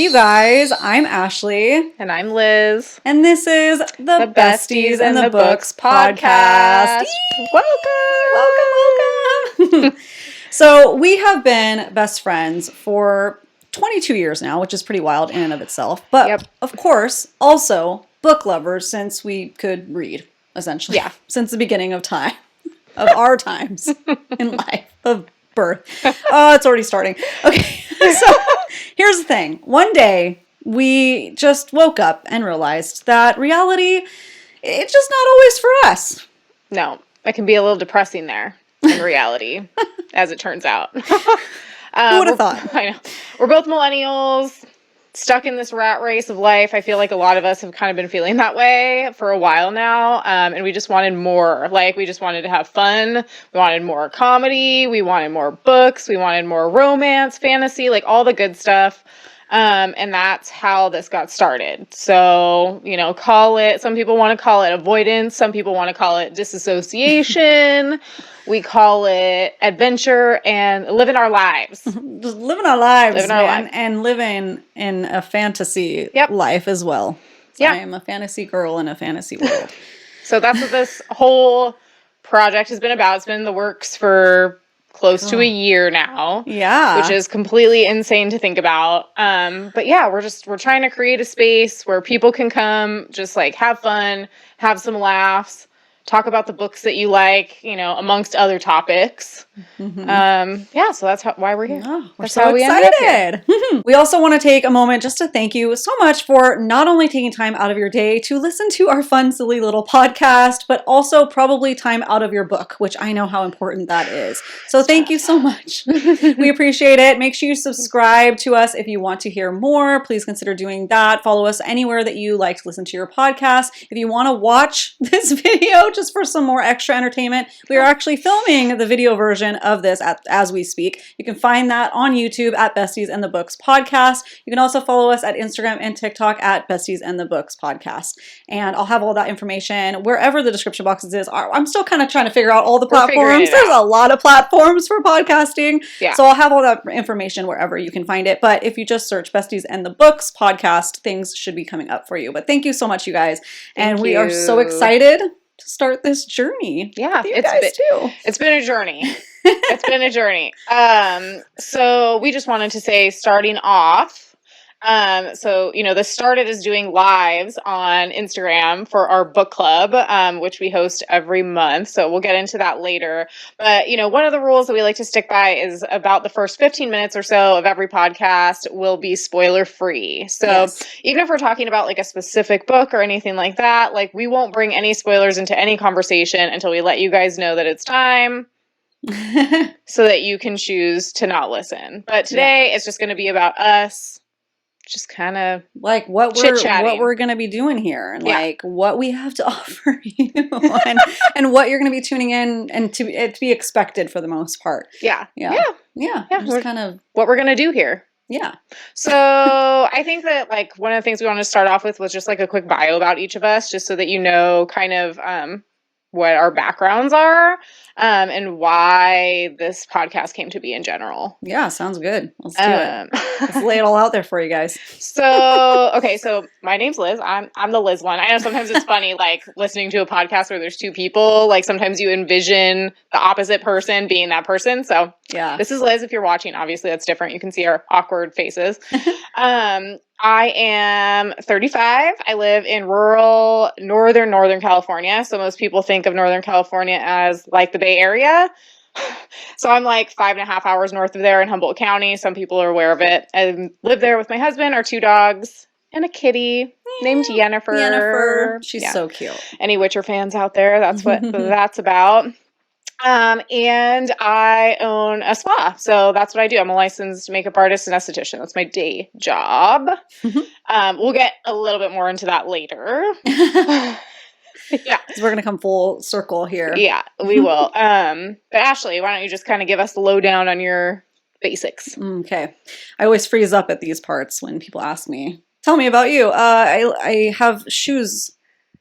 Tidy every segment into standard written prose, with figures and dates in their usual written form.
you guys, I'm Ashley. And I'm Liz. And this is the Besties and the Books podcast. Welcome. So we have been best friends for 22 years now, which is pretty wild in and of itself. But of course, also book lovers since we could read, essentially. Yeah. Since the beginning of time, of our times in life, of birth. Oh, it's already starting. Okay, so here's the thing. One day, we just woke up and realized that reality, it's just not always for us. No, it can be a little depressing there in reality, as it turns out. Who would have thought? I know. We're both millennials, stuck in this rat race of life. I feel like a lot of us have kind of been feeling that way for a while now. And we just wanted more. Like, we just wanted to have fun. We wanted more comedy. We wanted more books. We wanted more romance, fantasy, like all the good stuff. And that's how this got started. So, you know, some people want to call it avoidance. Some people want to call it disassociation. We call it adventure and living our lives. Just living our lives, and living in a fantasy life as well. So I am a fantasy girl in a fantasy world. So that's what this whole project has been about. It's been in the works for close to a year now. Yeah. Which is completely insane to think about. But yeah, we're trying to create a space where people can come, just like have fun, have some laughs, talk about the books that you like, you know, amongst other topics. Mm-hmm. So that's why we're here. Oh, we're so excited. We also want to take a moment just to thank you so much for not only taking time out of your day to listen to our fun, silly little podcast, but also probably time out of your book, which I know how important that is. So thank you so much. We appreciate it. Make sure you subscribe to us if you want to hear more. Please consider doing that. Follow us anywhere that you like to listen to your podcast. If you want to watch this video just for some more extra entertainment, we are actually filming the video version of this as we speak. You can find that on YouTube at Besties and the Books Podcast. You can also follow us at Instagram and TikTok at Besties and the Books Podcast. And I'll have all that information wherever the description boxes is. I'm still kind of trying to figure out all the platforms. There's a lot of platforms for podcasting. Yeah. So I'll have all that information wherever you can find it. But if you just search Besties and the Books Podcast, things should be coming up for you. But thank you so much, you guys. And we are so excited to start this journey. Yeah, it's been a journey. So we just wanted to say, starting off, so, you know, this started as doing lives on Instagram for our book club, which we host every month. So we'll get into that later. But, you know, one of the rules that we like to stick by is about the first 15 minutes or so of every podcast will be spoiler free. So even if we're talking about like a specific book or anything like that, like we won't bring any spoilers into any conversation until we let you guys know that it's time. So that you can choose to not listen. But today it's just going to be about us. Just kind of like what we're going to be doing here and like what we have to offer you and what you're going to be tuning in and to be expected for the most part. Yeah. Just kind of what we're going to do here. Yeah. So I think that like one of the things we want to start off with was just like a quick bio about each of us, just so that you know kind of what our backgrounds are and why this podcast came to be in general. Yeah, sounds good. Let's do it. Let's lay it all out there for you guys. So my name's Liz. I'm the Liz one. I know sometimes it's funny, like listening to a podcast where there's two people, like sometimes you envision the opposite person being that person. So yeah, this is Liz. If you're watching, obviously that's different. You can see our awkward faces. I am 35. I live in rural Northern California. So most people think of Northern California as like the Bay Area. So I'm like 5.5 hours north of there in Humboldt County. Some people are aware of it. I live there with my husband, our 2 dogs, and a kitty named Yennefer. She's so cute. Any Witcher fans out there, that's what that's about. And I own a spa. So that's what I do. I'm a licensed makeup artist and esthetician. That's my day job. We'll get a little bit more into that later. Yeah. So we're going to come full circle here. Yeah, we will. But Ashley, why don't you just kind of give us the lowdown on your basics? Okay. I always freeze up at these parts when people ask me, tell me about you. I have shoes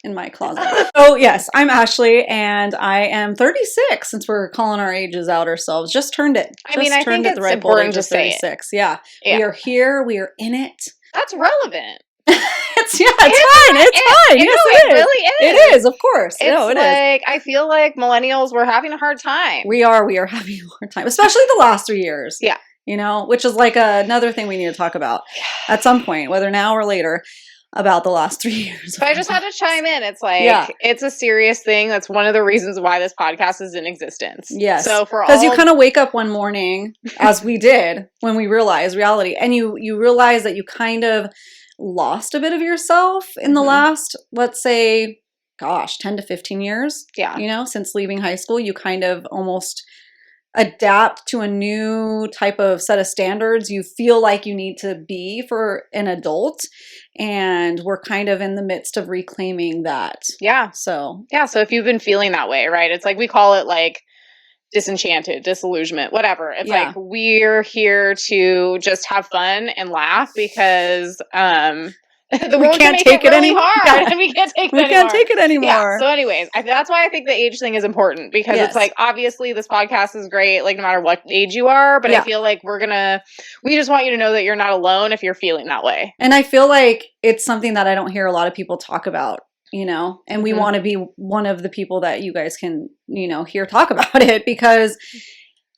in my closet. So yes, I'm Ashley and I am 36 since we're calling our ages out ourselves. Just turned it. I think it's important to say 36. Yeah. We are here. We are in it. That's relevant. It's fine. It's fine. Yes, it really is. It is, of course. It's No, it like, is. I feel like millennials were having a hard time. We are having a hard time, especially the last 3 years. Yeah. You know, which is like another thing we need to talk about at some point, whether now or later, about the last 3 years. But I just had to chime in. It's like, it's a serious thing. That's one of the reasons why this podcast is in existence. Yes. So because you kind of wake up one morning, as we did when we realized reality, and you realize that you kind of lost a bit of yourself in the last, let's say, 10 to 15 years. Yeah. You know, since leaving high school, you kind of almost adapt to a new type of set of standards you feel like you need to be for an adult, and we're kind of in the midst of reclaiming that. So if you've been feeling that way, right, it's like we call it like disenchanted, disillusionment, whatever. It's like we're here to just have fun and laugh because we can't take it anymore. We can't take it anymore. Yeah. So anyways, that's why I think the age thing is important, because it's like, obviously this podcast is great, like no matter what age you are, but I feel like we just want you to know that you're not alone if you're feeling that way. And I feel like it's something that I don't hear a lot of people talk about, you know, and we want to be one of the people that you guys can, you know, hear talk about it, because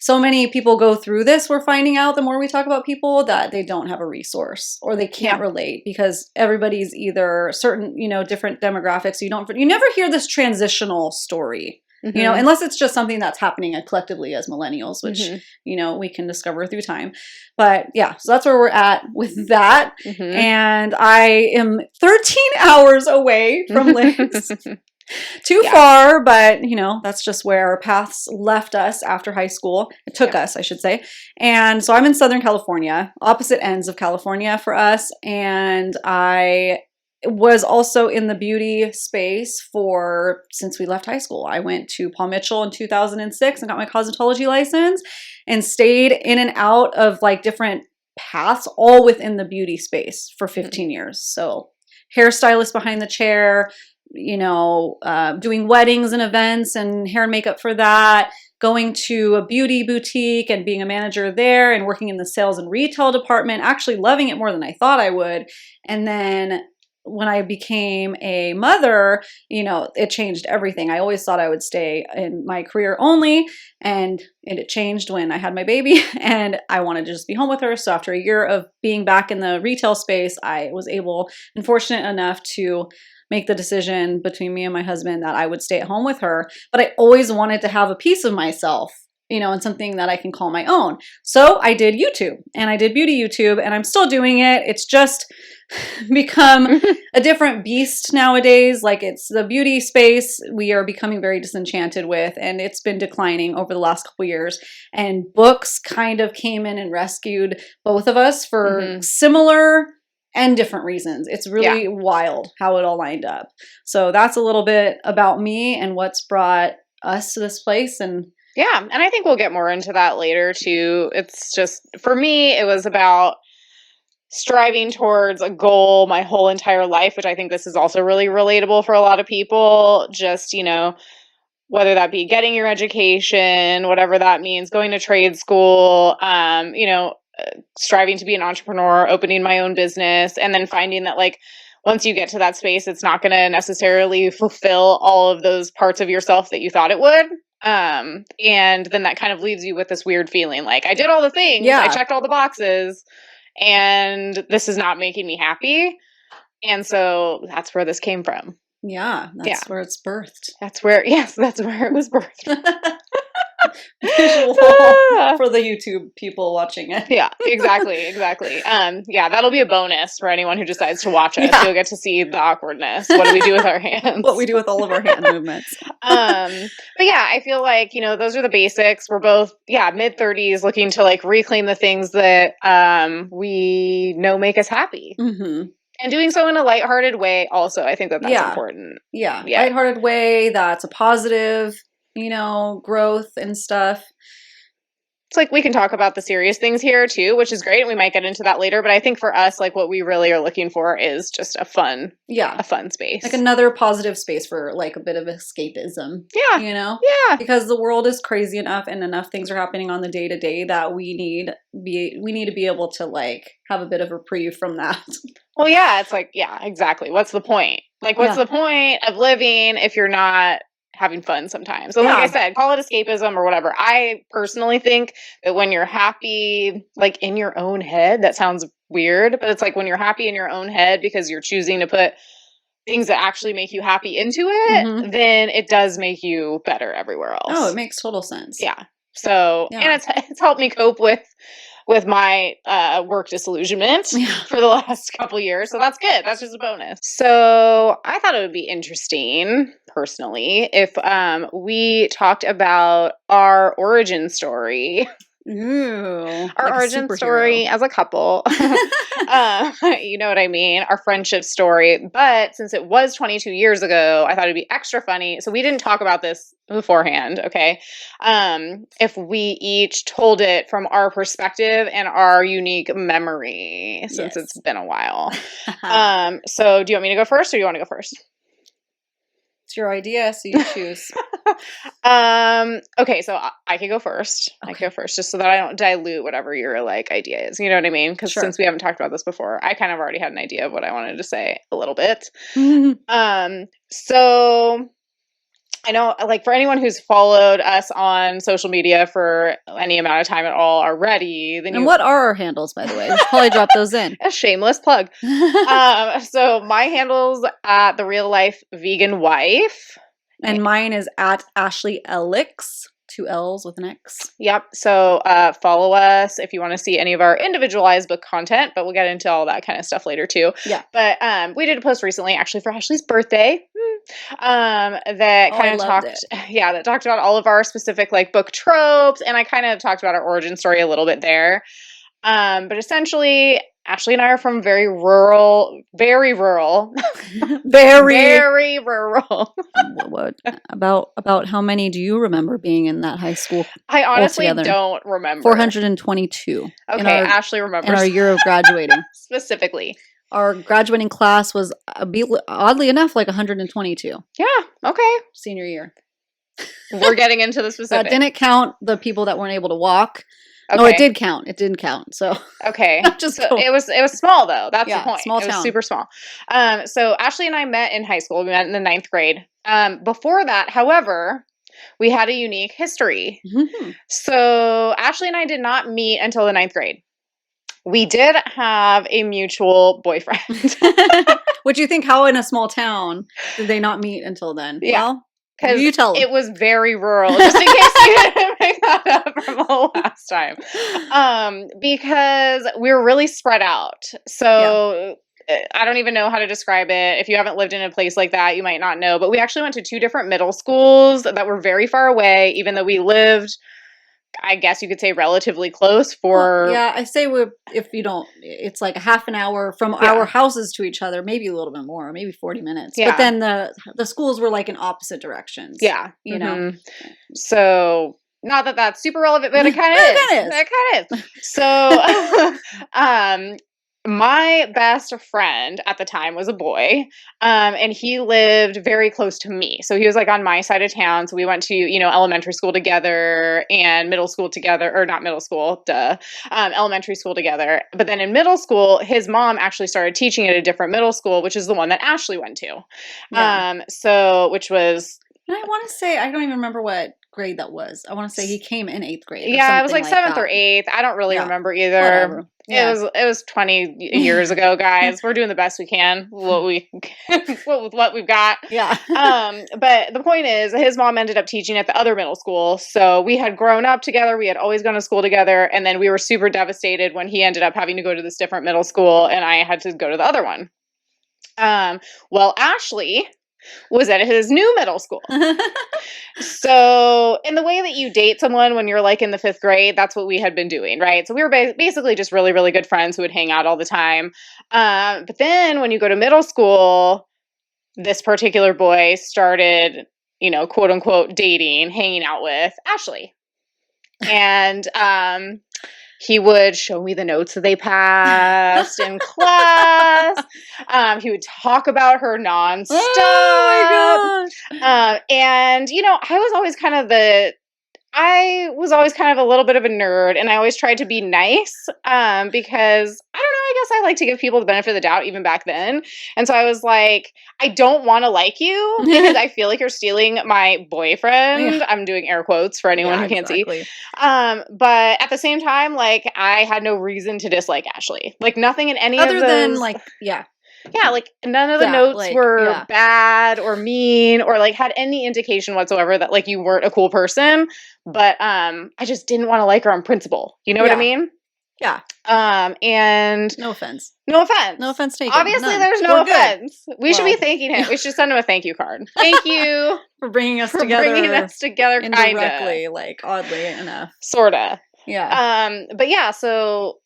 so many people go through this. We're finding out the more we talk about people that they don't have a resource or they can't relate, because everybody's either certain, you know, different demographics. You never hear this transitional story, you know, unless it's just something that's happening collectively as millennials, which, you know, we can discover through time. But yeah, so that's where we're at with that. And I am 13 hours away from Links. Too far, but you know, that's just where our paths left us after high school. It took us, I should say. And so I'm in Southern California, opposite ends of California for us. And I was also in the beauty space since we left high school. I went to Paul Mitchell in 2006 and got my cosmetology license and stayed in and out of like different paths, all within the beauty space for 15 years. So hairstylist behind the chair, you know, doing weddings and events and hair and makeup for that, going to a beauty boutique and being a manager there and working in the sales and retail department, actually loving it more than I thought I would. And then when I became a mother, you know, it changed everything. I always thought I would stay in my career only, and it changed when I had my baby and I wanted to just be home with her. So after a year of being back in the retail space, I was able and fortunate enough to make the decision between me and my husband that I would stay at home with her. But I always wanted to have a piece of myself, you know, and something that I can call my own. So I did YouTube, and I did beauty YouTube, and I'm still doing it. It's just become a different beast nowadays. Like, it's the beauty space we are becoming very disenchanted with, and it's been declining over the last couple years. And books kind of came in and rescued both of us for similar and different reasons. It's really wild how it all lined up. So that's a little bit about me and what's brought us to this place. And yeah, and I think we'll get more into that later too. It's just, for me, it was about striving towards a goal my whole entire life, which I think this is also really relatable for a lot of people. Just, you know, whether that be getting your education, whatever that means, going to trade school, you know, striving to be an entrepreneur, opening my own business, and then finding that, like, once you get to that space, it's not going to necessarily fulfill all of those parts of yourself that you thought it would. And then that kind of leaves you with this weird feeling like, I did all the things, I checked all the boxes, and this is not making me happy. And so that's where this came from. Yeah, that's where it's birthed. That's where it was birthed. Visual for the YouTube people watching it. Yeah, exactly. Yeah, that'll be a bonus for anyone who decides to watch us. You'll get to see the awkwardness. What do we do with our hands? What we do with all of our hand movements. But yeah, I feel like, you know, those are the basics. We're both, mid-30s, looking to like reclaim the things that we know make us happy. And doing so in a lighthearted way also. I think that's important. Yeah, lighthearted way that's a positive, you know, growth and stuff. it's like we can talk about the serious things here too, which is great. We might get into that later, but I think for us, like what we really are looking for is just a fun space. Like another positive space for like a bit of escapism. Yeah. You know? Yeah. Because the world is crazy enough and enough things are happening on the day to day that we need to be able to like have a bit of reprieve from that. Well, yeah, it's like, yeah, exactly. What's the point? Like, what's the point of living if you're not having fun sometimes? So like I said, call it escapism or whatever. I personally think that when you're happy, like in your own head, that sounds weird, but it's like when you're happy in your own head because you're choosing to put things that actually make you happy into it, then it does make you better everywhere else. Oh, it makes total sense. Yeah. So, and it's helped me cope with my work disillusionment for the last couple years. So that's good. That's just a bonus. So I thought it would be interesting, personally, if we talked about our origin story. Ooh, Our like origin story as a couple. You know what I mean? Our friendship story. But since it was 22 years ago, I thought it'd be extra funny. So we didn't talk about this beforehand, okay? If we each told it from our perspective and our unique memory, since it's been a while. So do you want me to go first or do you want to go first? It's your idea, so you choose. Okay, so I can go first. Okay. I can go first just so that I don't dilute whatever your like idea is. You know what I mean? Because since we haven't talked about this before, I kind of already had an idea of what I wanted to say a little bit. So I know, like, for anyone who's followed us on social media for any amount of time at all already, then what are our handles, by the way? We should probably drop those in. A shameless plug. So my handle's at The Real Life Vegan Wife. And mine is at Ashley Elix, 2 L's with an X. Yep. So follow us if you want to see any of our individualized book content, but we'll get into all that kind of stuff later too. Yeah. But we did a post recently, actually for Ashley's birthday, that kind of talked about all of our specific like book tropes, and I kind of talked about our origin story a little bit there. But essentially, Ashley and I are from very rural. very rural. What about how many do you remember being in that high school? I honestly don't remember. 422. Okay, Ashley remembers. In our year of graduating. Specifically. Our graduating class was, oddly enough, like 122. Yeah, okay. Senior year. We're getting into the specifics. Didn't count the people that weren't able to walk. Okay. No, it did count. It didn't count. So okay, it was small though. That's the point. Small town. It was super small. So Ashley and I met in high school. We met in the 9th grade. Before that, however, we had a unique history. Mm-hmm. So Ashley and I did not meet until the 9th grade. We did have a mutual boyfriend. Would you think? How in a small town did they not meet until then? Yeah. Well, because it was very rural, just in case you didn't pick that up from the last time. Because we were really spread out. So I don't even know how to describe it. If you haven't lived in a place like that, you might not know. But we actually went to 2 different middle schools that were very far away, even though we lived, I guess you could say, relatively close for... Well, I say if you don't, it's like a half an hour from our houses to each other, maybe a little bit more, maybe 40 minutes. Yeah. But then the schools were like in opposite directions. Yeah. You know? So... Not that that's super relevant, but it kind of is. It kind of is. So, my best friend at the time was a boy, and he lived very close to me. So he was like on my side of town. So we went to, elementary school together and middle school together, or not middle school, elementary school together. But then in middle school, his mom actually started teaching at a different middle school, which is the one that Ashley went to. Yeah. Which was... And I want to say, I don't even remember what grade that was. I want to say he came in 8th grade. Yeah, it was like 7th or 8th. I don't really remember either. Whatever. Yeah. It was 20 years ago, guys. We're doing the best we can with what we've got. Yeah. But the point is, his mom ended up teaching at the other middle school. So we had grown up together. We had always gone to school together. And then we were super devastated when he ended up having to go to this different middle school and I had to go to the other one. Well, Ashley was at his new middle school. So in the way that you date someone when you're like in the 5th grade, that's what we had been doing, right? So we were basically just really, really good friends who would hang out all the time. But then when you go to middle school, this particular boy started, quote unquote, dating, hanging out with Ashley. And he would show me the notes that they passed in class. He would talk about her nonstop. Oh my gosh. And, I was always kind of a little bit of a nerd, and I always tried to be nice because, I don't know, I guess I like to give people the benefit of the doubt even back then. And so I was like, I don't want to like you because I feel like you're stealing my boyfriend. Yeah. I'm doing air quotes for anyone who can't see. But at the same time, like, I had no reason to dislike Ashley. Like, nothing in any Other of those... than, like, yeah. Yeah, like, none of the notes were bad or mean or, like, had any indication whatsoever that, like, you weren't a cool person. But I just didn't want to like her on principle. You know what I mean? Yeah. And... No offense. No offense. No offense taken. Obviously, there's no offense. We should be thanking him. We should send him a thank you card. Thank you for bringing us together. Indirectly, like, oddly enough. Sorta. Yeah. But yeah, so...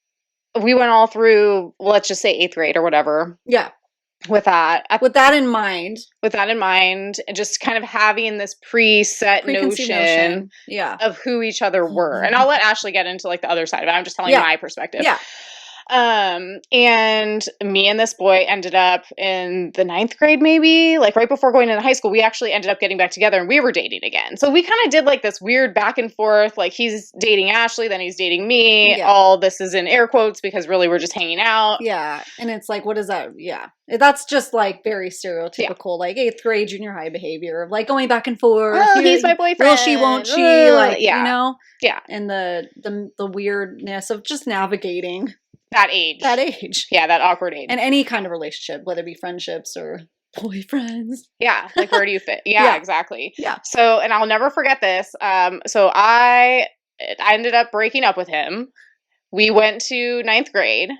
we went all through, let's just say 8th grade or whatever. Yeah. With that in mind. And just kind of having this preset notion of who each other were. And I'll let Ashley get into, like, the other side of it. I'm just telling my perspective. Yeah. And me and this boy ended up in the 9th grade, maybe, like right before going into high school, we actually ended up getting back together and we were dating again. So we kind of did like this weird back and forth, like he's dating Ashley, then he's dating me. Yeah. All this is in air quotes because really we're just hanging out. Yeah. And it's like, what is that? Yeah. That's just like very stereotypical, like 8th grade, junior high behavior, like going back and forth. Oh, he's my boyfriend. Will she, won't she? Like, you know? Yeah. And the weirdness of just navigating. That age. Yeah, that awkward age. And any kind of relationship, whether it be friendships or boyfriends. Yeah, like where do you fit? Yeah, exactly. Yeah. So, and I'll never forget this. So I ended up breaking up with him. We went to 9th grade,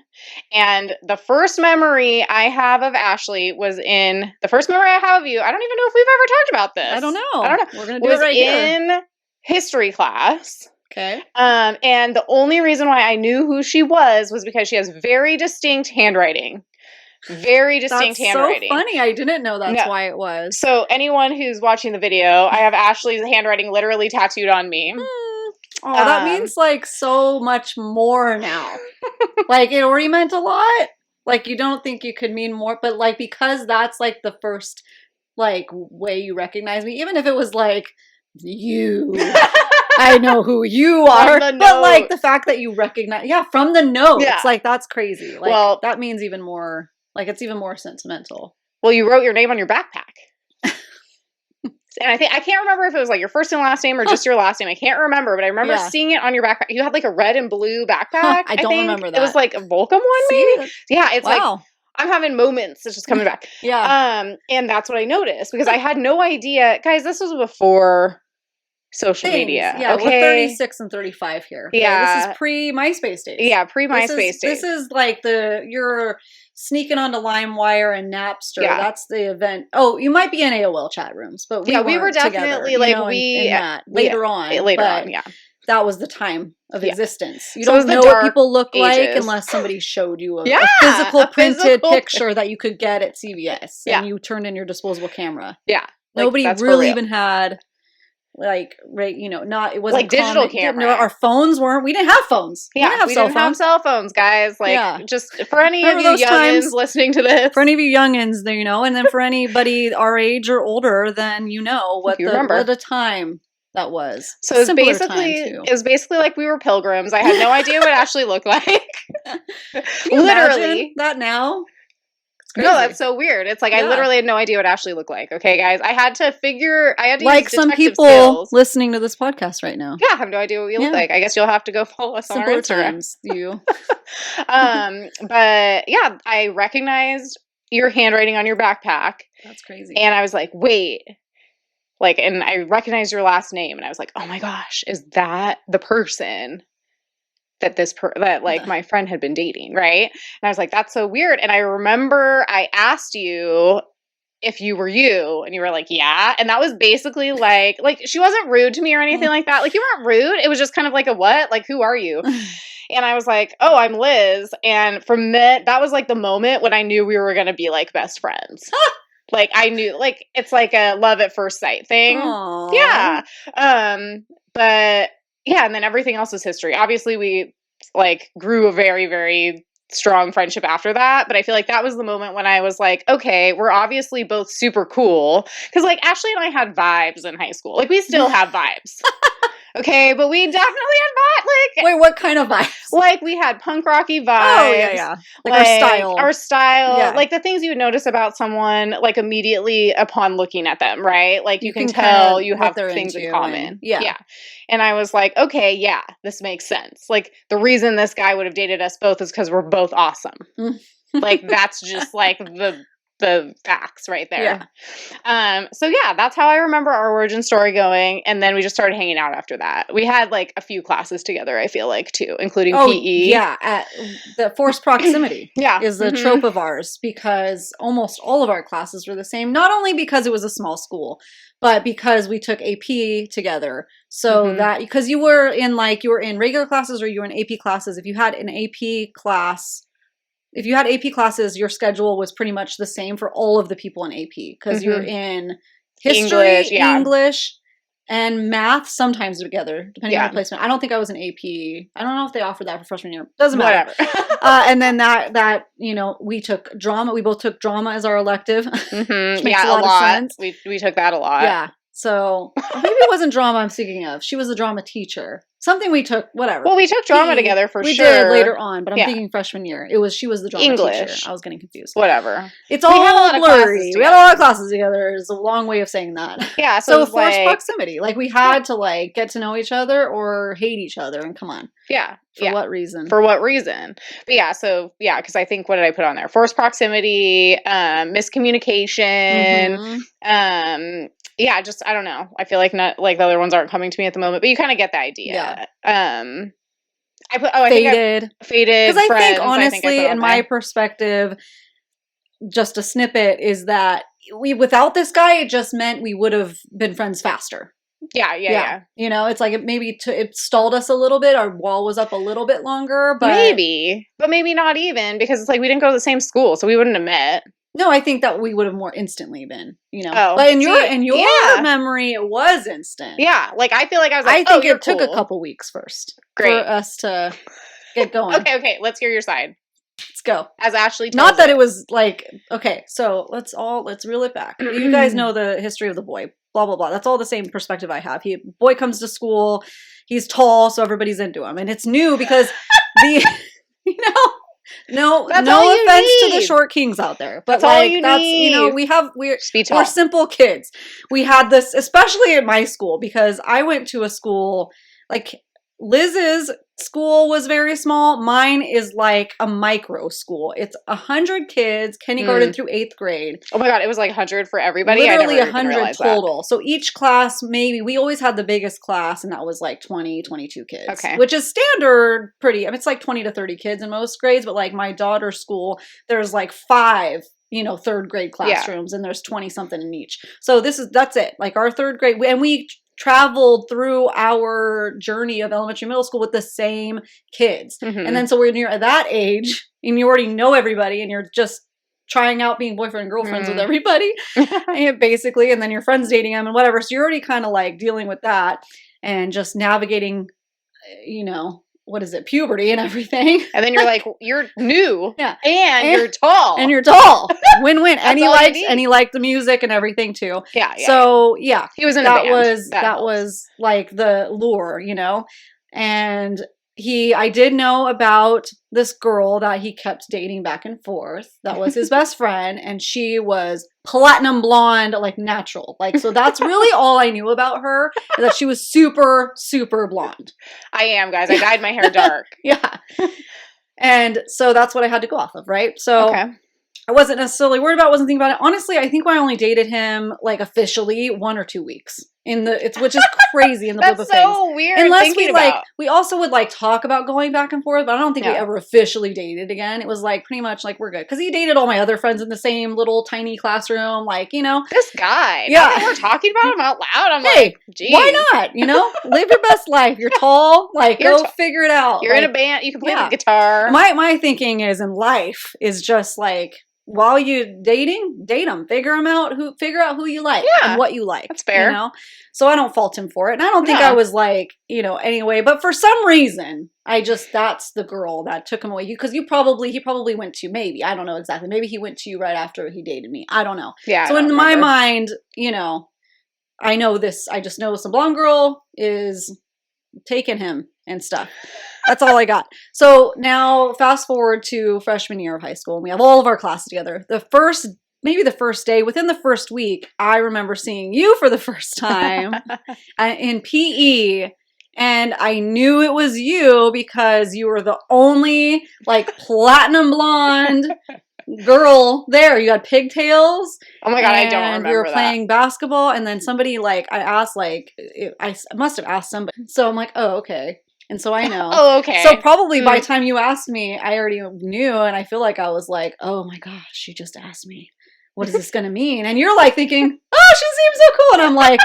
and the first memory I have of Ashley was in the first memory I have of you. I don't even know if we've ever talked about this. I don't know. We're gonna do it right here. In history class. Okay. And the only reason why I knew who she was because she has very distinct handwriting. Very distinct handwriting. So funny. I didn't know that's why it was. So anyone who's watching the video, I have Ashley's handwriting literally tattooed on me. Oh, that means like so much more now. Like it already meant a lot. Like you don't think you could mean more, but like because that's like the first like way you recognize me, even if it was like you. I know who you are, but like the fact that you recognize, from the note, it's like, that's crazy. Like, well, that means even more, like, it's even more sentimental. Well, you wrote your name on your backpack. And I can't remember if it was like your first and last name or just your last name. I can't remember, but I remember seeing it on your backpack. You had like a red and blue backpack. I don't remember that. It was like a Volcom one, maybe? Yeah, it's like, I'm having moments. It's just coming back. And that's what I noticed because I had no idea. Guys, this was before social media. Yeah, we're 36 and 35 here. Okay? Yeah. This is pre-MySpace days. Yeah, pre-MySpace days. This is like you're sneaking onto LimeWire and Napster. Yeah. That's the event. Oh, you might be in AOL chat rooms, but we were definitely together, like later on. That was the time of existence. You don't know what people look like unless somebody showed you a physical printed picture that you could get at CVS and you turned in your disposable camera. Yeah. Nobody really even had like, right, it wasn't like digital camera. No, our phones we didn't have phones. Yeah, we didn't have cell phones, guys. Like, just for any of you youngins listening to this. For any of you youngins, and then for anybody our age or older, then what a time that was. So it was basically like we were pilgrims. I had no idea what Ashley looked like. Literally. That now? No, that's so weird. It's like I literally had no idea what Ashley looked like. Okay, guys, I had to like use some people skills. Listening to this podcast right now. Yeah, I have no idea what we look like. I guess you'll have to go follow us on our Instagram. Times, you. But yeah, I recognized your handwriting on your backpack. That's crazy. And I was like, wait. Like, and I recognized your last name, and I was like, oh my gosh, is that the person that my friend had been dating, right? And I was like, that's so weird. And I remember I asked you if you were you, and you were like, yeah. And that was basically like she wasn't rude to me or anything like that. Like, you weren't rude. It was just kind of like a what? Like, who are you? And I was like, oh, I'm Liz. And from that was like the moment when I knew we were going to be like best friends. Like, I knew, like, it's like a love at first sight thing. Aww. Yeah. But yeah, and then everything else was history. Obviously, we like grew a very, very strong friendship after that, but I feel like that was the moment when I was like, okay, we're obviously both super cool. Because like Ashley and I had vibes in high school. Like we still have vibes. Okay, but we definitely had vibes. Like, wait, what kind of vibes? like we had punk rocky vibes. Oh, yeah. Like our style. Our style. Yeah. Like the things you would notice about someone like immediately upon looking at them, right? Like you can can tell kinda you what have they're things in into common. and- yeah. And I was like, okay, yeah, this makes sense. Like the reason this guy would have dated us both is because we're both awesome. Like that's just like the facts right there. So yeah, that's how I remember our origin story going, and then we just started hanging out after that. We had like a few classes together, I feel like, too, including PE. Yeah, at the forced proximity is a Mhm. trope of ours because almost all of our classes were the same, not only because it was a small school, but because we took AP together. So that because you were in regular classes or you were in AP classes, if you had an AP class, if you had AP classes, your schedule was pretty much the same for all of the people in AP because you're in history, English, and math sometimes together, depending on the placement. I don't think I was in AP. I don't know if they offered that for freshman year. Doesn't matter. Whatever. And then that we took drama. We both took drama as our elective. Which makes a lot of sense. We took that a lot. Yeah. So maybe it wasn't drama I'm speaking of. She was a drama teacher. Something we took, whatever. Well, we took drama together for sure. We did later on, but I'm thinking freshman year. She was the drama English teacher. I was getting confused. Whatever. It's all blurry. We had a lot of classes together. It's a long way of saying that. Yeah. So forced proximity. Like we had to like get to know each other or hate each other. And come on. Yeah. For what reason? For what reason? But because I think what did I put on there? Forced proximity, miscommunication, yeah, just I don't know. I feel like not like the other ones aren't coming to me at the moment, but you kind of get the idea. Yeah. I put faded because I think honestly, in my perspective, just a snippet is that without this guy, it just meant we would have been friends faster. Yeah. You know, it's like it stalled us a little bit. Our wall was up a little bit longer, but maybe not even because it's like we didn't go to the same school, so we wouldn't have met. No, I think that we would have more instantly been, Oh, but in your memory, it was instant. Yeah, like I feel like I was like, I think it took a couple weeks first for us to get going. Okay, let's hear your side. Let's go. As Ashley tells Not that it was like, okay, so let's reel it back. You guys know the history of the boy, blah, blah, blah. That's all the same perspective I have. Boy comes to school, he's tall, so everybody's into him. And it's new because no offense to the short kings out there, but we're simple kids. We had this, especially at my school, because I went to a school like Liz's school was very small. Mine is like a micro school. It's 100 kids, kindergarten through 8th grade. Oh my God, it was like 100 for everybody. Literally 100 total. So each class, we always had the biggest class, and that was like 20, 22 kids. Okay. Which is standard it's like 20 to 30 kids in most grades, but like my daughter's school, there's like 5 3rd grade classrooms, and there's 20 something in each. So that's it. Like our 3rd grade, and we traveled through our journey of elementary, middle school with the same kids. And then so when you're at that age and you already know everybody and you're just trying out being boyfriend and girlfriends with everybody, and basically, and then your friends dating them and whatever. So you're already kind of like dealing with that and just navigating, what is it, puberty and everything. And then you're like, you're new. Yeah. And you're tall. And you're tall. Win-win. And he liked the music and everything too. Yeah. So yeah. He was in a band. That was like the lure, And I did know about this girl that he kept dating back and forth. That was his best friend. And she was platinum blonde, like natural. Like, so that's really all I knew about her, is that she was super, super blonde. I am, guys. I dyed my hair dark. Yeah. And so that's what I had to go off of, right? So okay. I wasn't necessarily worried about it, wasn't thinking about it. Honestly, I think I only dated him like officially 1 or 2 weeks which is crazy in the book of things. That's so weird. Unless we also would like talk about going back and forth, but I don't think we ever officially dated again. It was like pretty much like we're good. Because he dated all my other friends in the same little tiny classroom, This guy. Yeah. Now that we're talking about him out loud, I'm hey, like, geez. why not? Live your best life. You're tall. Go figure it out. You're in a band. You can play the guitar. My thinking is in life is just like, while you dating, date them, figure out who you like and what you like. That's fair. You know? So I don't fault him for it. And I don't think I was like, you know, anyway, but for some reason, that's the girl that took him away. Because he probably went to, maybe, I don't know exactly. Maybe he went to you right after he dated me. I don't know. Yeah. So in my mind, you know, I know this, I just know some blonde girl is taking him and stuff. That's all I got. So now fast forward to freshman year of high school, and we have all of our classes together. Maybe the first day, within the first week, I remember seeing you for the first time in PE. And I knew it was you because you were the only like platinum blonde girl there. You had pigtails. Oh my God, I don't remember. You were playing basketball, and then somebody I asked I must have asked somebody. So I'm like, oh, okay. And so I know. Oh, okay. So probably by the time you asked me, I already knew, and I feel like I was like, oh my gosh, she just asked me. What is this going to mean? And you're like thinking, oh, she seems so cool. And I'm like,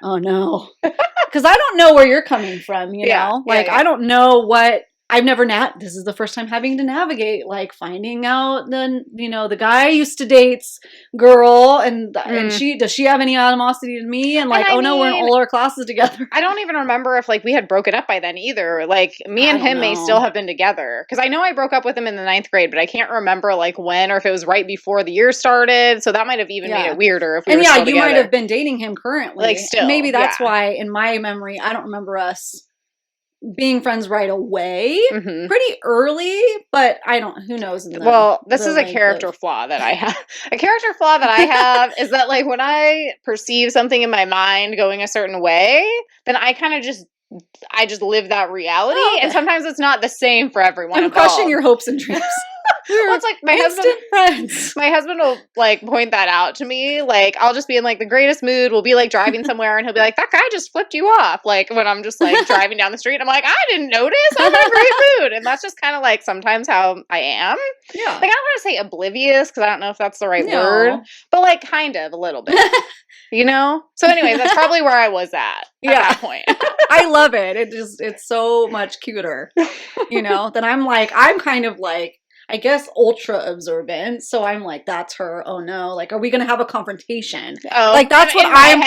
oh no. Because I don't know where you're coming from, you know? I don't know what, I've never, this is the first time having to navigate, like finding out the guy I used to date's girl, and does she have any animosity to me? And like, no, we're in all our classes together. I don't even remember if like we had broken up by then either. Like me and him may still have been together. Because I know I broke up with him in the 9th grade, but I can't remember like when, or if it was right before the year started. So that might have even made it weirder if we were still together. You might have been dating him currently. Like still. Maybe that's why in my memory, I don't remember us being friends right away, pretty early, but who knows? This is a character flaw that I have. A character flaw that I have is that like when I perceive something in my mind going a certain way, then I kind of just live that reality. Oh, okay. And sometimes it's not the same for everyone. I'm crushing your hopes and dreams. Well, it's like my husband will like point that out to me. Like I'll just be in like the greatest mood. We'll be like driving somewhere and he'll be like, that guy just flipped you off. Like when I'm just like driving down the street, I'm like, I didn't notice. I'm in a great mood. And that's just kind of like sometimes how I am. Yeah. Like I don't want to say oblivious because I don't know if that's the right word, but like kind of a little bit, you know? So anyways, that's probably where I was at that point. I love it. It's so much cuter, you know, that I'm kind of like, I guess ultra observant. So I'm like, that's her. Oh no. Like, are we going to have a confrontation? Oh, like that's what I'm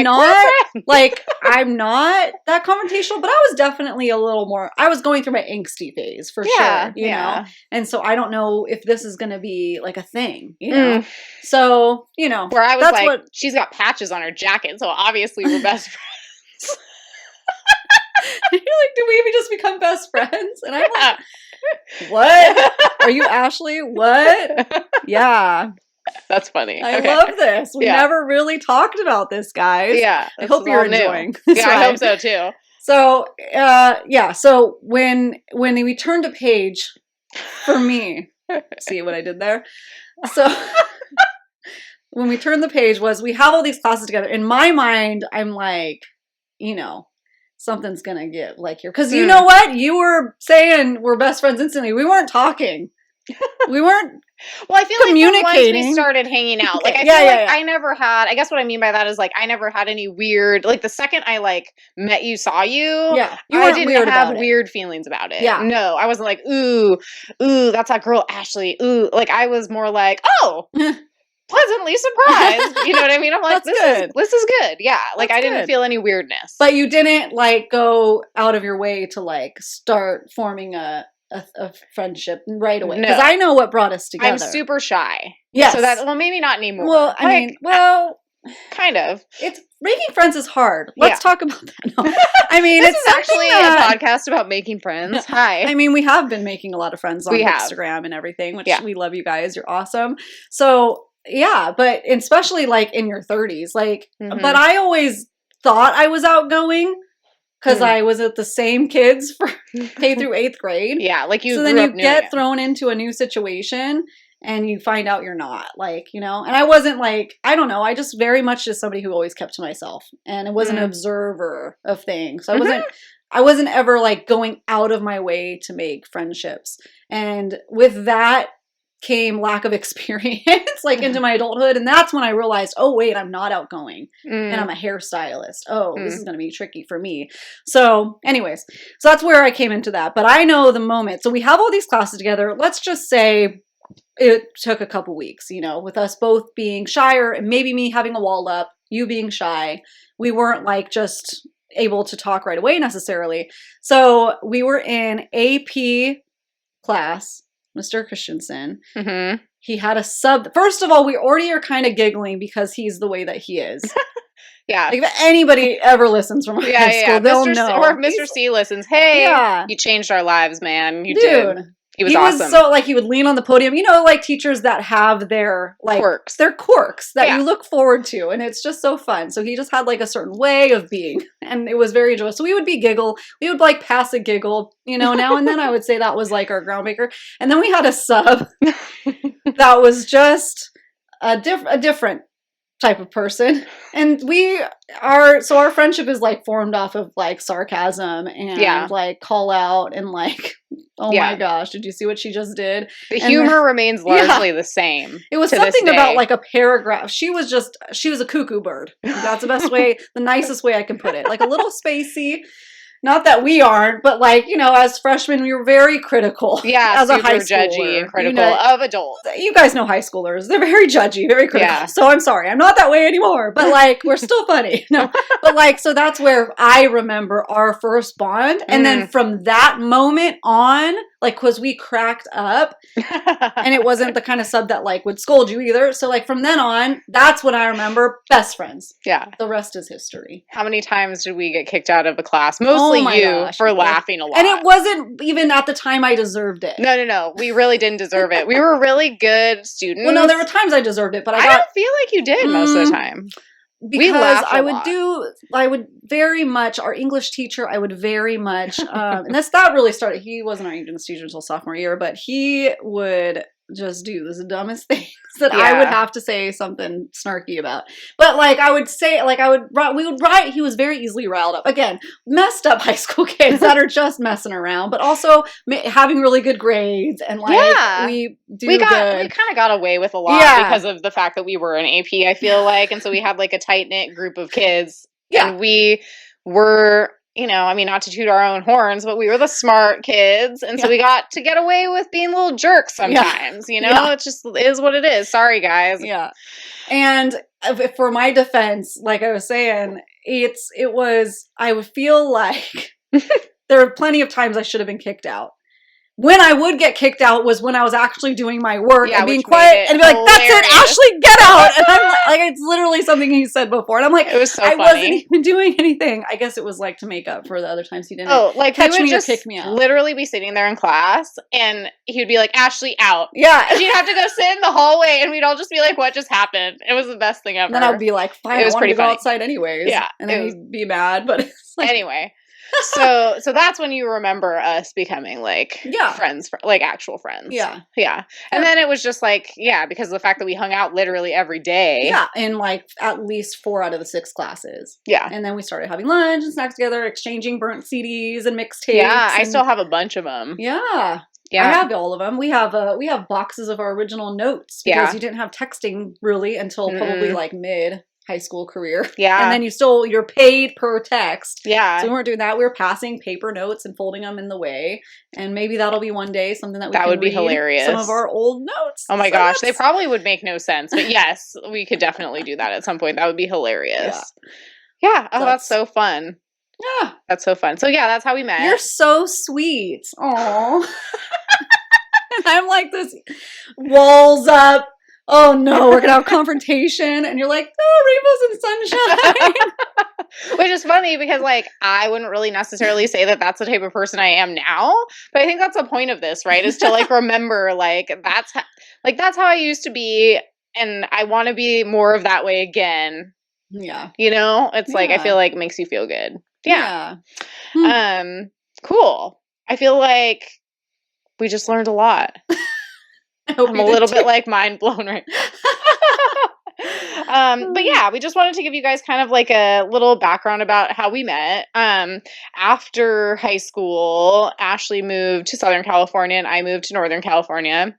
not like, I'm not that confrontational, but I was definitely a little more, I was going through my angsty phase for sure, you know? And so I don't know if this is going to be like a thing, you know? So, you know, where I was like, she's got patches on her jacket. So obviously we're best friends. You're like, do we even just become best friends? And I'm like, what? Are you Ashley? What? Yeah. That's funny. I love this. We never really talked about this, guys. Yeah. I hope you're enjoying this. Yeah, I hope so too. So, so when we turned a page for me, see what I did there? So when we turned the page we have all these classes together. In my mind, I'm like, you know, something's gonna get like here. Because you know what? You were saying we're best friends instantly. We weren't talking. We weren't I feel like once we started hanging out, like I feel like I never had, I guess what I mean by that is like I never had any weird, like the second I like met you, saw you, I didn't have weird feelings about it. Yeah. No, I wasn't like, ooh, that's that girl Ashley. Ooh, like I was more like, oh, pleasantly surprised. You know what I mean? I'm like, this is good. Yeah. Like I didn't feel any weirdness. But you didn't like go out of your way to like start forming a friendship right away. Because I know what brought us together. I'm super shy. Yes. So maybe not anymore. Well, I mean, kind of. It's making friends is hard. Let's talk about that. No. I mean, this is actually a podcast about making friends. Hi. I mean, we have been making a lot of friends on Instagram and everything, which we love you guys. You're awesome. So yeah, but especially like in your 30s, like, but I always thought I was outgoing. Because I was at the same kids for K through 8th grade. Yeah, like you. So then you get thrown into a new situation and you find out you're not, like, you know. And I wasn't like, I don't know. I just very much just somebody who always kept to myself, and I was an observer of things. So I wasn't ever like going out of my way to make friendships. And with that came lack of experience like into my adulthood, and that's when I realized, oh wait, I'm not outgoing and I'm a hairstylist. This is going to be tricky for me. So anyways, so that's where I came into that. But I know the moment. So we have all these classes together. Let's just say it took a couple weeks, with us both being shyer and maybe me having a wall up, you being shy. We weren't like just able to talk right away necessarily. So we were in AP class, Mr. Christensen. Mm-hmm. He had a sub. First of all, we already are kind of giggling because he's the way that he is. Yeah. Like if anybody ever listens from high school, they'll know. Or if Mr. C listens, hey, you changed our lives, man. You did. He was awesome. Was so like he would lean on the podium, like teachers that have their like quirks. Their quirks that you look forward to, and it's just so fun. So he just had like a certain way of being, and it was very enjoyable. So we would we would like pass a giggle, now and then. I would say that was like our groundbreaker. And then we had a sub that was just a different type of person, and our friendship is like formed off of like sarcasm and like call out and like, oh my gosh, did you see what she just did? The humor remains largely the same. It was something about like a paragraph. She was a cuckoo bird. That's the best way, the nicest way I can put it. Like a little spacey. Not that we aren't, but like, as freshmen, we were very critical. Yeah, as a high super schooler, judgy and critical of adults. You guys know high schoolers. They're very judgy, very critical. Yeah. So I'm sorry. I'm not that way anymore. But like, we're still funny. No, but like, so that's where I remember our first bond. And then from that moment on, like, cause we cracked up and it wasn't the kind of sub that like would scold you either. So like from then on, that's when I remember best friends. Yeah. The rest is history. How many times did we get kicked out of a class? Mostly for laughing a lot. And it wasn't even at the time I deserved it. No. We really didn't deserve it. We were really good students. Well, no, there were times I deserved it, but I don't feel like you did most of the time. Because I would very much, our English teacher, I would very much, and that really started, he wasn't our English teacher until sophomore year, but he would just do the dumbest things that I would have to say something snarky about. But like I would say, like we would write, he was very easily riled up. Again, messed up high school kids that are just messing around, but also having really good grades and like we kind of got away with a lot because of the fact that we were an AP, I feel like, and so we had like a tight knit group of kids, and we were. Not to toot our own horns, but we were the smart kids. And so we got to get away with being little jerks sometimes, It just is what it is. Sorry, guys. Yeah. And for my defense, like I was saying, I would feel like there are plenty of times I should have been kicked out. When I would get kicked out was when I was actually doing my work and being quiet and be like, "That's it, Ashley, get out!" And I'm like, it's literally something he said before, and I'm like, it was so I funny. wasn't even doing anything. I guess it was like to make up for the other times he didn't. Oh, like catch he would me just or kick me out. Literally be sitting there in class, and he would be like, "Ashley, out!" Yeah, and you'd have to go sit in the hallway, and we'd all just be like, "What just happened?" It was the best thing ever. And then I'd be like, "Fine, I wanted to go outside anyways." Yeah, and then he'd be mad, but it's like, anyway. So that's when you remember us becoming like friends, like actual friends. Yeah. And then it was just like, because of the fact that we hung out literally every day. Yeah, in like at least 4 out of the 6 classes. Yeah. And then we started having lunch and snacks together, exchanging burnt CDs and mixtapes. Yeah, I still have a bunch of them. Yeah. I have all of them. We have boxes of our original notes because you didn't have texting really until probably like mid high school career. Yeah. And then you're paid per text. Yeah. So we weren't doing that. We were passing paper notes and folding them in the way. And maybe that'll be one day something that would be hilarious. Some of our old notes. Oh my gosh. They probably would make no sense. But yes, we could definitely do that at some point. That would be hilarious. Yeah. Oh, that's so fun. Yeah. That's so fun. So yeah, that's how we met. You're so sweet. Aw. And I'm like this walls up. Oh no, we're gonna have confrontation, and you're like, oh, rainbows and sunshine. Which is funny because like I wouldn't really necessarily say that that's the type of person I am now, but I think that's the point of this, right? Is to like remember like that's how I used to be, and I want to be more of that way again. Yeah, it's like I feel like it makes you feel good. Yeah. Cool. I feel like we just learned a lot. I'm a little bit like mind blown right but yeah, we just wanted to give you guys kind of like a little background about how we met. After high school, Ashley moved to Southern California and I moved to Northern California.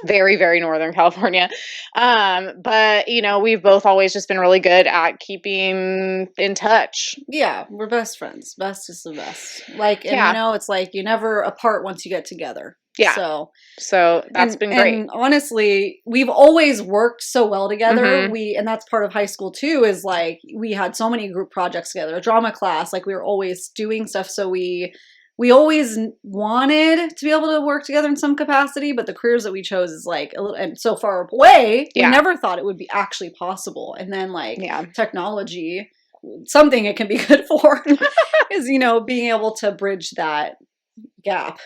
Very, very Northern California. But we've both always just been really good at keeping in touch. Yeah, we're best friends. Best is the best. Like, and it's like you never apart once you get together. Yeah. So that's been great. And honestly, we've always worked so well together. Mhm. And that's part of high school too, is like we had so many group projects together, a drama class, like we were always doing stuff. So we always wanted to be able to work together in some capacity, but the careers that we chose is like a little, and so far away, we never thought it would be actually possible. And then like technology, something it can be good for is, you know, being able to bridge that gap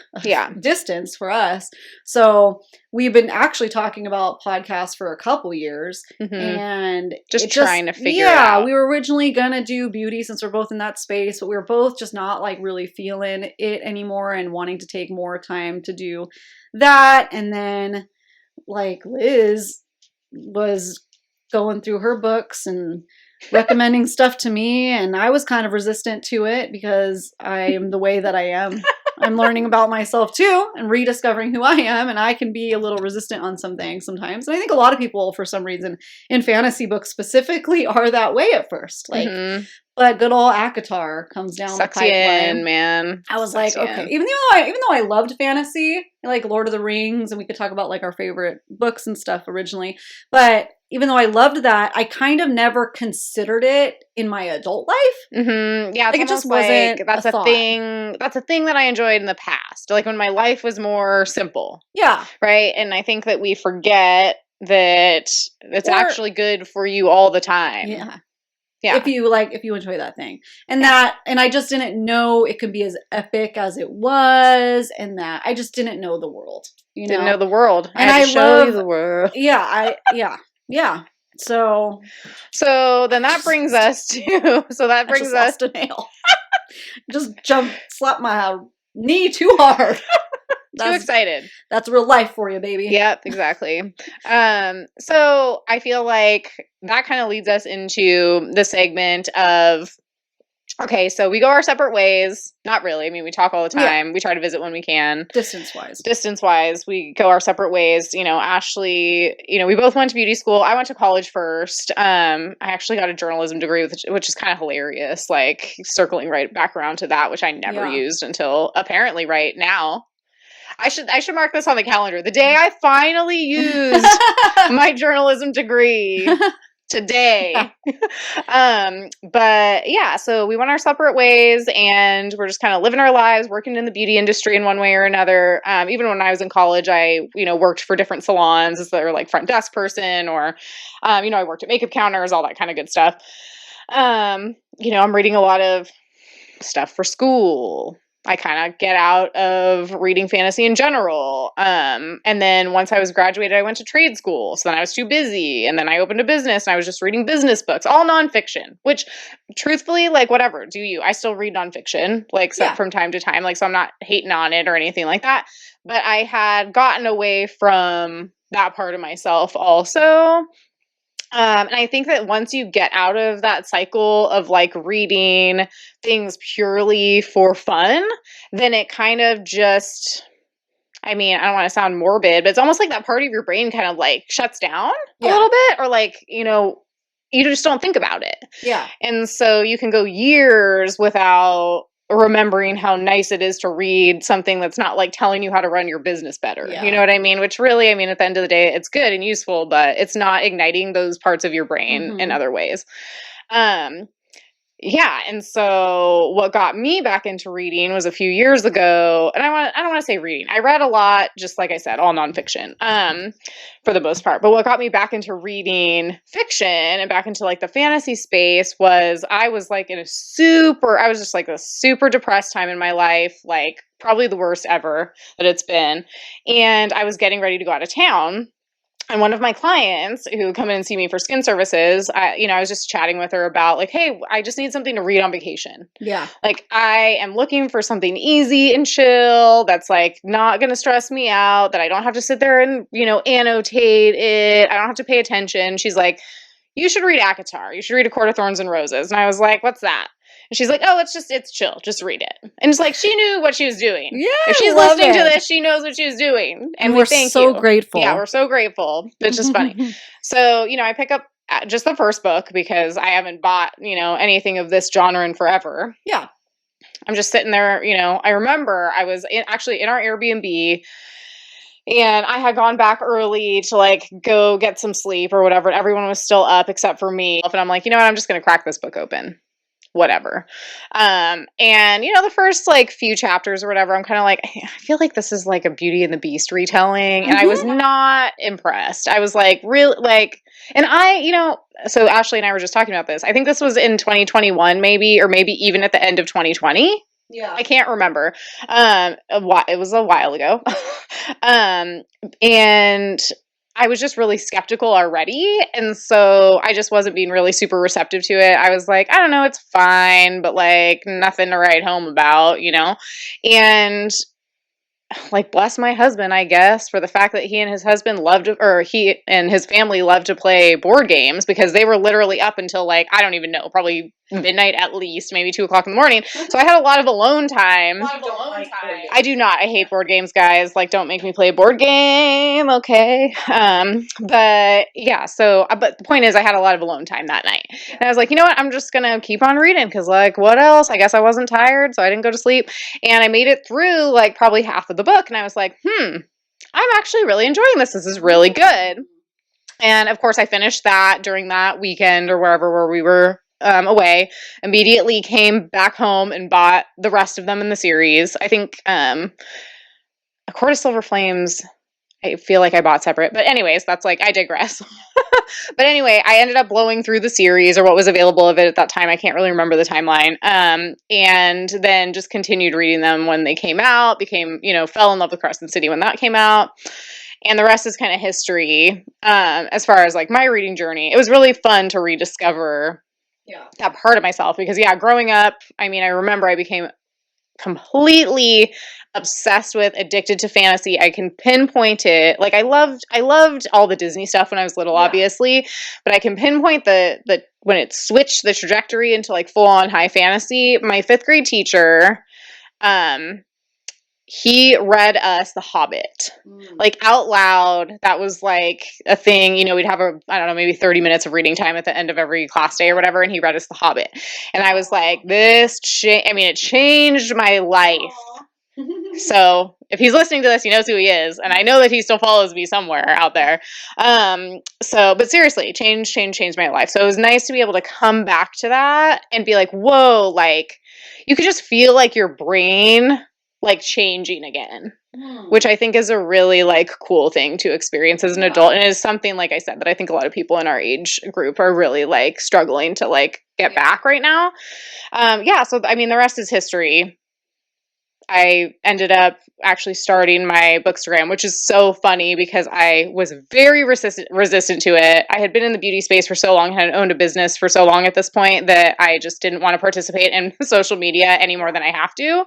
distance for us. So we've been actually talking about podcasts for a couple years and just trying to figure it out. We were originally gonna do beauty since we're both in that space, but we were both just not like really feeling it anymore and wanting to take more time to do that. And then like Liz was going through her books and recommending stuff to me, and I was kind of resistant to it because I am the way that I am. I'm learning about myself too and rediscovering who I am, and I can be a little resistant on some things sometimes. And I think a lot of people, for some reason, in fantasy books specifically, are that way at first. Like, but good old ACOTAR comes down Sucks the pipeline. in, man. I was like, okay. Even though I loved fantasy, like Lord of the Rings, and we could talk about like our favorite books and stuff originally, but even though I loved that, I kind of never considered it in my adult life. Yeah, like it just wasn't. That's a thing. That's a thing that I enjoyed in the past. Like when my life was more simple. Yeah. Right. And I think that we forget that it's actually good for you all the time. Yeah. Yeah. If you enjoy that thing. And I just didn't know it could be as epic as it was, and that I just didn't know the world. You know? Didn't know the world. And I had to show you the world. Yeah. So then that brings us to lost a nail. Just slap my knee too hard. Too excited. That's real life for you, baby. Yep, exactly. So I feel like that kind of leads us into the segment of, okay, so we go our separate ways. Not really. I mean, we talk all the time. We try to visit when we can. Distance-wise, we go our separate ways. You know, Ashley, you know, we both went to beauty school. I went to college first. I actually got a journalism degree, which is kind of hilarious, like circling right back around to that, which I never used until apparently right now. I should mark this on the calendar. The day I finally used my journalism degree. Today. But yeah, so we went our separate ways and we're just kind of living our lives, working in the beauty industry in one way or another. Even when I was in college, I, you know, worked for different salons as their like front desk person, or, you know, I worked at makeup counters, all that kind of good stuff. You know, I'm reading a lot of stuff for school. I kind of get out of reading fantasy in general. And then once I was graduated, I went to trade school. So then I was too busy. And then I opened a business and I was just reading business books, all nonfiction, which truthfully, like whatever, do you? I still read nonfiction, like from time to time. Like, so I'm not hating on it or anything like that. But I had gotten away from that part of myself also. And I think that once you get out of that cycle of like reading things purely for fun, then it kind of just, I mean, I don't want to sound morbid, but it's almost like that part of your brain kind of like shuts down a little bit, or like, you know, you just don't think about it. Yeah. And so you can go years without remembering how nice it is to read something that's not like telling you how to run your business better. You know what I mean? Which really, I mean, at the end of the day, it's good and useful, but it's not igniting those parts of your brain in other ways. Yeah. And so what got me back into reading was a few years ago, and I don't want to say reading. I read a lot, just like I said, all nonfiction, for the most part. But what got me back into reading fiction and back into like the fantasy space was I was just like a super depressed time in my life, like probably the worst ever that it's been. And I was getting ready to go out of town. And one of my clients who come in and see me for skin services, I was just chatting with her about like, hey, I just need something to read on vacation. Yeah. Like I am looking for something easy and chill that's like not going to stress me out, that I don't have to sit there and, you know, annotate it. I don't have to pay attention. She's like, you should read ACOTAR. You should read A Court of Thorns and Roses. And I was like, what's that? And she's like, oh, it's chill. Just read it. And it's like, she knew what she was doing. Yeah. If she's listening to this, she knows what she was doing. And we're so grateful. Yeah, we're so grateful. It's just funny. So, you know, I pick up just the first book because I haven't bought, you know, anything of this genre in forever. Yeah. I'm just sitting there, you know, I remember I was actually in our Airbnb And I had gone back early to like go get some sleep or whatever. And everyone was still up except for me. And I'm like, you know what? I'm just going to crack this book open. Whatever. And the first like few chapters or whatever, I'm kind of like, I feel like this is like a Beauty and the Beast retelling. And I was not impressed. I was like, really like, and so Ashley and I were just talking about this. I think this was in 2021 maybe, or maybe even at the end of 2020. Yeah. I can't remember. It was a while ago. And I was just really skeptical already. And so I just wasn't being really super receptive to it. I was like, I don't know, it's fine, but like nothing to write home about, And like, bless my husband, I guess, for the fact that he and his family loved to play board games, because they were literally up until like, I don't even know, probably midnight at least, maybe 2:00 in the morning. So I had a lot of alone time. I do not. I hate board games, guys. Like, don't make me play a board game, okay? But yeah, but the point is, I had a lot of alone time that night. And I was like, you know what? I'm just gonna keep on reading, because like, what else? I guess I wasn't tired, so I didn't go to sleep. And I made it through like probably half of the book, and I was like, I'm actually really enjoying this. This is really good. And of course, I finished that during that weekend or wherever where we were away. Immediately came back home and bought the rest of them in the series. I think A Court of Silver Flames, I feel like I bought separate. But anyways, that's like, I digress. But anyway, I ended up blowing through the series, or what was available of it at that time. I can't really remember the timeline. And then just continued reading them when they came out, fell in love with Crescent City when that came out. And the rest is kind of history. As far as like my reading journey, it was really fun to rediscover that part of myself, because growing up, I remember I became completely obsessed with, addicted to fantasy. I can pinpoint it. Like, I loved all the Disney stuff when I was little, obviously, but I can pinpoint the when it switched the trajectory into like full on high fantasy. My 5th grade teacher, he read us The Hobbit, like out loud. That was like a thing, we'd have maybe 30 minutes of reading time at the end of every class day or whatever. And he read us The Hobbit. And I was like, it changed my life. So if he's listening to this, he knows who he is. And I know that he still follows me somewhere out there. But seriously, changed my life. So it was nice to be able to come back to that and be like, whoa, like you could just feel like your brain like changing again, which I think is a really like cool thing to experience as an adult. And it is something, like I said, that I think a lot of people in our age group are really like struggling to like get back right now. So the rest is history. I ended up actually starting my Bookstagram, which is so funny because I was very resistant to it. I had been in the beauty space for so long, had owned a business for so long at this point, that I just didn't want to participate in social media any more than I have to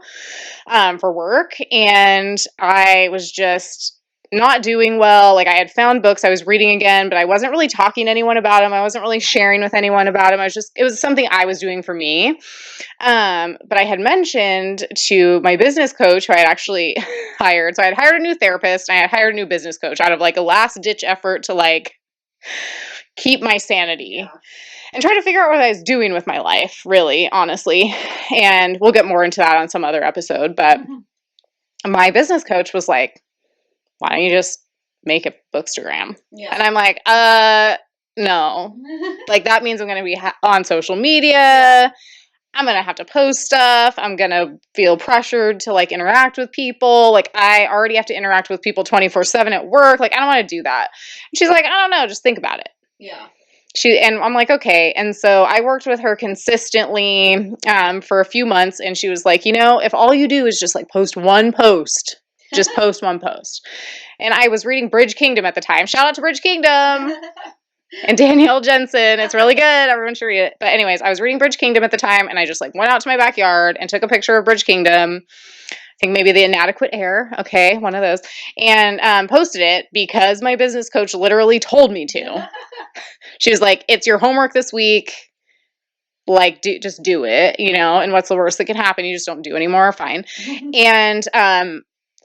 for work. And I was just not doing well. Like, I had found books I was reading again, but I wasn't really talking to anyone about them. I wasn't really sharing with anyone about them. It was something I was doing for me. But I had mentioned to my business coach, who I had actually hired. So I had hired a new therapist, and I had hired a new business coach out of like a last ditch effort to like keep my sanity and try to figure out what I was doing with my life, really, honestly. And we'll get more into that on some other episode. But my business coach was like, why don't you just make a Bookstagram? Yeah. And I'm like, no. Like, that means I'm going to be on social media. I'm going to have to post stuff. I'm going to feel pressured to like interact with people. Like, I already have to interact with people 24/7 at work. Like, I don't want to do that. And she's like, I don't know. Just think about it. Yeah. And I'm like, okay. And so I worked with her consistently for a few months. And she was like, if all you do is just like post one post, just post one post. And I was reading Bridge Kingdom at the time. Shout out to Bridge Kingdom and Danielle Jensen. It's really good. Everyone should read it. But anyways, I was reading Bridge Kingdom at the time, and I just like went out to my backyard and took a picture of Bridge Kingdom. I think maybe The Inadequate Heir. Okay, one of those. And posted it because my business coach literally told me to. She was like, it's your homework this week. Like, just do it, and what's the worst that can happen? You just don't do anymore. Fine. And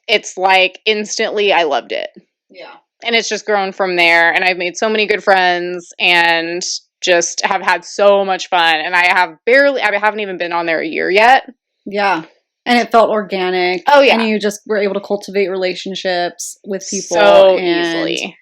it's like instantly I loved it. Yeah. And it's just grown from there. And I've made so many good friends and just have had so much fun. And I haven't even been on there a year yet. Yeah. And it felt organic. Oh, yeah. And you just were able to cultivate relationships with people. So and easily.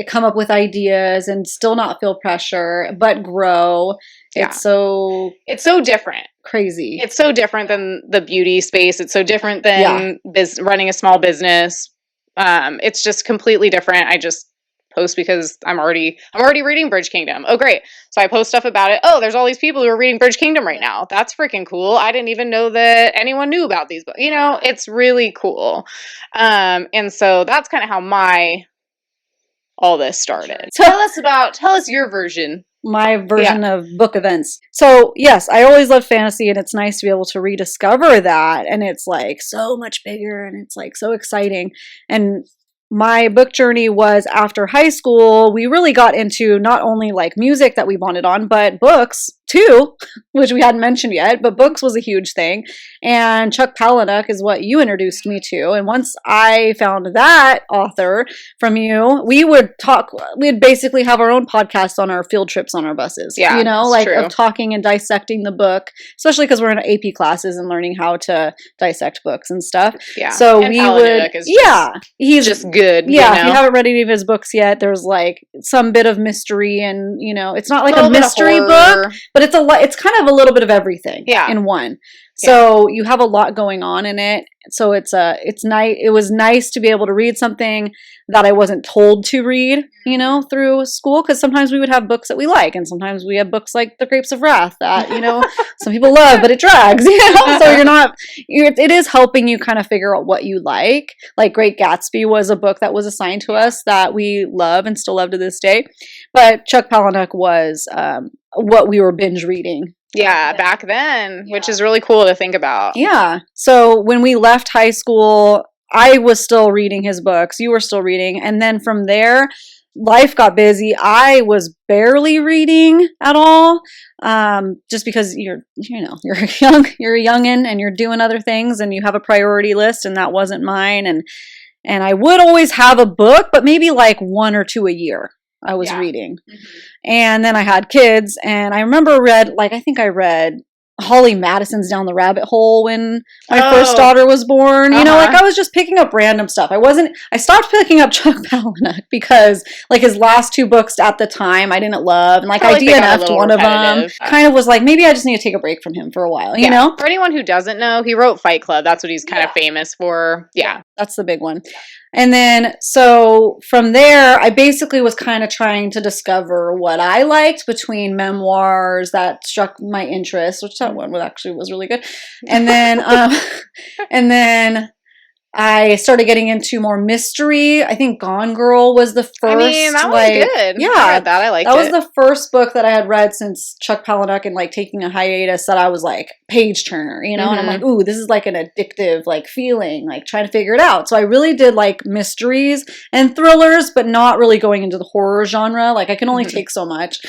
come up with ideas and still not feel pressure, but grow. Yeah. It's so different. Crazy. It's so different than the beauty space. It's so different than running a small business. It's just completely different. I just post because I'm already reading Bridge Kingdom. Oh, great. So I post stuff about it. Oh, there's all these people who are reading Bridge Kingdom right now. That's freaking cool. I didn't even know that anyone knew about these books. It's really cool. And so that's kind of how all this started. Tell us your version. My version of book events. So yes, I always love fantasy, and it's nice to be able to rediscover that. And it's like so much bigger, and it's like so exciting. And my book journey was after high school. We really got into not only like music that we bonded on, but books too, which we hadn't mentioned yet, but books was a huge thing. And Chuck Palahniuk is what you introduced me to. And once I found that author from you, we'd basically have our own podcast on our field trips on our buses. Yeah, of talking and dissecting the book, especially because we're in AP classes and learning how to dissect books and stuff. Yeah. So and we Palahniuk would, he's just good. Yeah. If you haven't read any of his books yet, there's like some bit of mystery, and it's not like a mystery book, but it's kind of a little bit of everything in one. So you have a lot going on in it. So it's nice. It was nice to be able to read something that I wasn't told to read, through school. Because sometimes we would have books that we like, and sometimes we have books like The Grapes of Wrath that some people love, but it drags. So it is helping you kind of figure out what you like. Like Great Gatsby was a book that was assigned to us that we love and still love to this day. But Chuck Palahniuk was what we were binge reading. Yeah, back then, which is really cool to think about. Yeah. So when we left high school, I was still reading his books. You were still reading. And then from there, life got busy. I was barely reading at all. Just because you're a youngin' and you're doing other things and you have a priority list, and that wasn't mine. And I would always have a book, but maybe like 1 or 2 a year. I was reading. Mm-hmm. And then I had kids, and I remember I think I read Holly Madison's Down the Rabbit Hole when my first daughter was born. I was just picking up random stuff. I stopped picking up Chuck Palahniuk because like his last 2 books at the time I didn't love, and like I DNF'd one of them. Kind of was like, maybe I just need to take a break from him for a while, you know? For anyone who doesn't know, he wrote Fight Club. That's what he's kind of famous for. Yeah. That's the big one. And then, so from there, I basically was kind of trying to discover what I liked between memoirs that struck my interest, which that one was really good. And then, I started getting into more mystery. I think Gone Girl was the first. I mean, that was good. Yeah, I read that. I liked it. That was the first book that I had read since Chuck Palahniuk, and like taking a hiatus that I was like page turner, And I'm like, ooh, this is like an addictive like feeling, like trying to figure it out. So I really did like mysteries and thrillers, but not really going into the horror genre. Like I can only take so much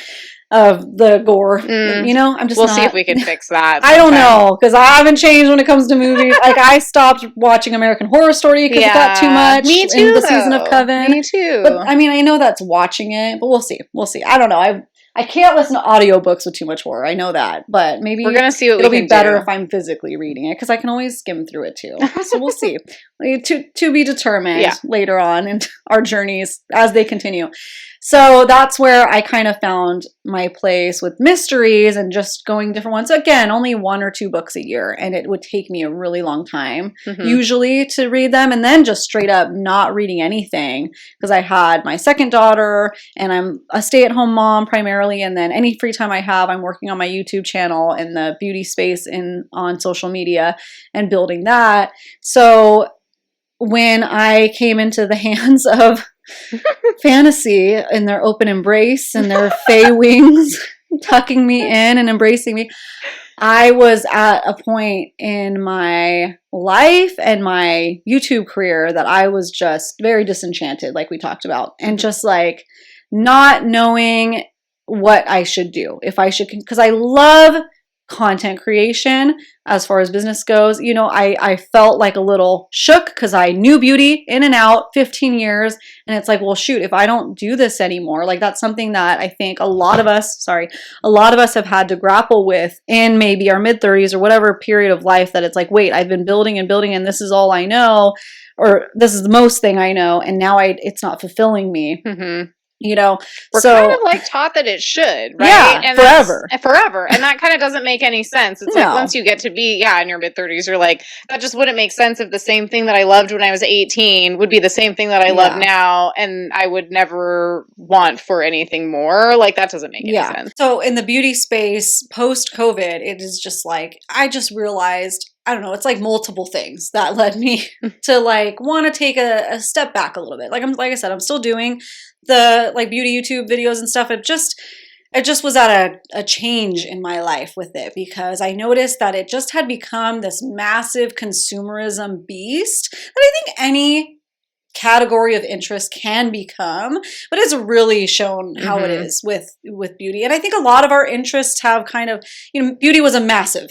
of the gore, I'm just We'll see if we can fix that sometime. I don't know, because I haven't changed when it comes to movies. Like I stopped watching American Horror Story because it got too much. Me too, in the season of Coven. Me too. But I mean, I know that's watching it, but we'll see. I don't know. I can't listen to audiobooks with too much horror. I know that, but maybe we're gonna see what it'll be better if I'm physically reading it, because I can always skim through it too. So we'll see. To be determined later on in our journeys as they continue. So that's where I kind of found my place with mysteries and just going different ones. Again, only 1 or 2 books a year, and it would take me a really long time usually to read them, and then just straight up not reading anything because I had my second daughter and I'm a stay-at-home mom primarily, and then any free time I have, I'm working on my YouTube channel in the beauty space on social media and building that. So when I came into the hands of fantasy in their open embrace and their fey wings tucking me in and embracing me, I was at a point in my life and my YouTube career that I was just very disenchanted, like we talked about, and just like not knowing what I should do, if I should, because I love content creation as far as business goes. You know, I felt like a little shook because I knew beauty in and out 15 years. And it's like, well, shoot, if I don't do this anymore, like that's something that I think a lot of us have had to grapple with in maybe our mid 30s or whatever period of life, that it's like, wait, I've been building and building and this is all I know, or this is the most thing I know. And now it's not fulfilling me. Mm-hmm. You know, we're kind of like taught that it should, right? Yeah, and forever. And that kind of doesn't make any sense. It's like once you get to be, in your mid 30s, you're like, that just wouldn't make sense if the same thing that I loved when I was 18 would be the same thing that I love now. And I would never want for anything more. Like that doesn't make any sense. So in the beauty space, post-COVID, it is just like, I just realized, I don't know, it's like multiple things that led me to like want to take a step back a little bit. Like I said, I'm still doing the like beauty YouTube videos and stuff. It just was at a change in my life with it, because I noticed that it just had become this massive consumerism beast that I think any category of interest can become, but it's really shown how it is with beauty. And I think a lot of our interests have kind of, you know, beauty was a massive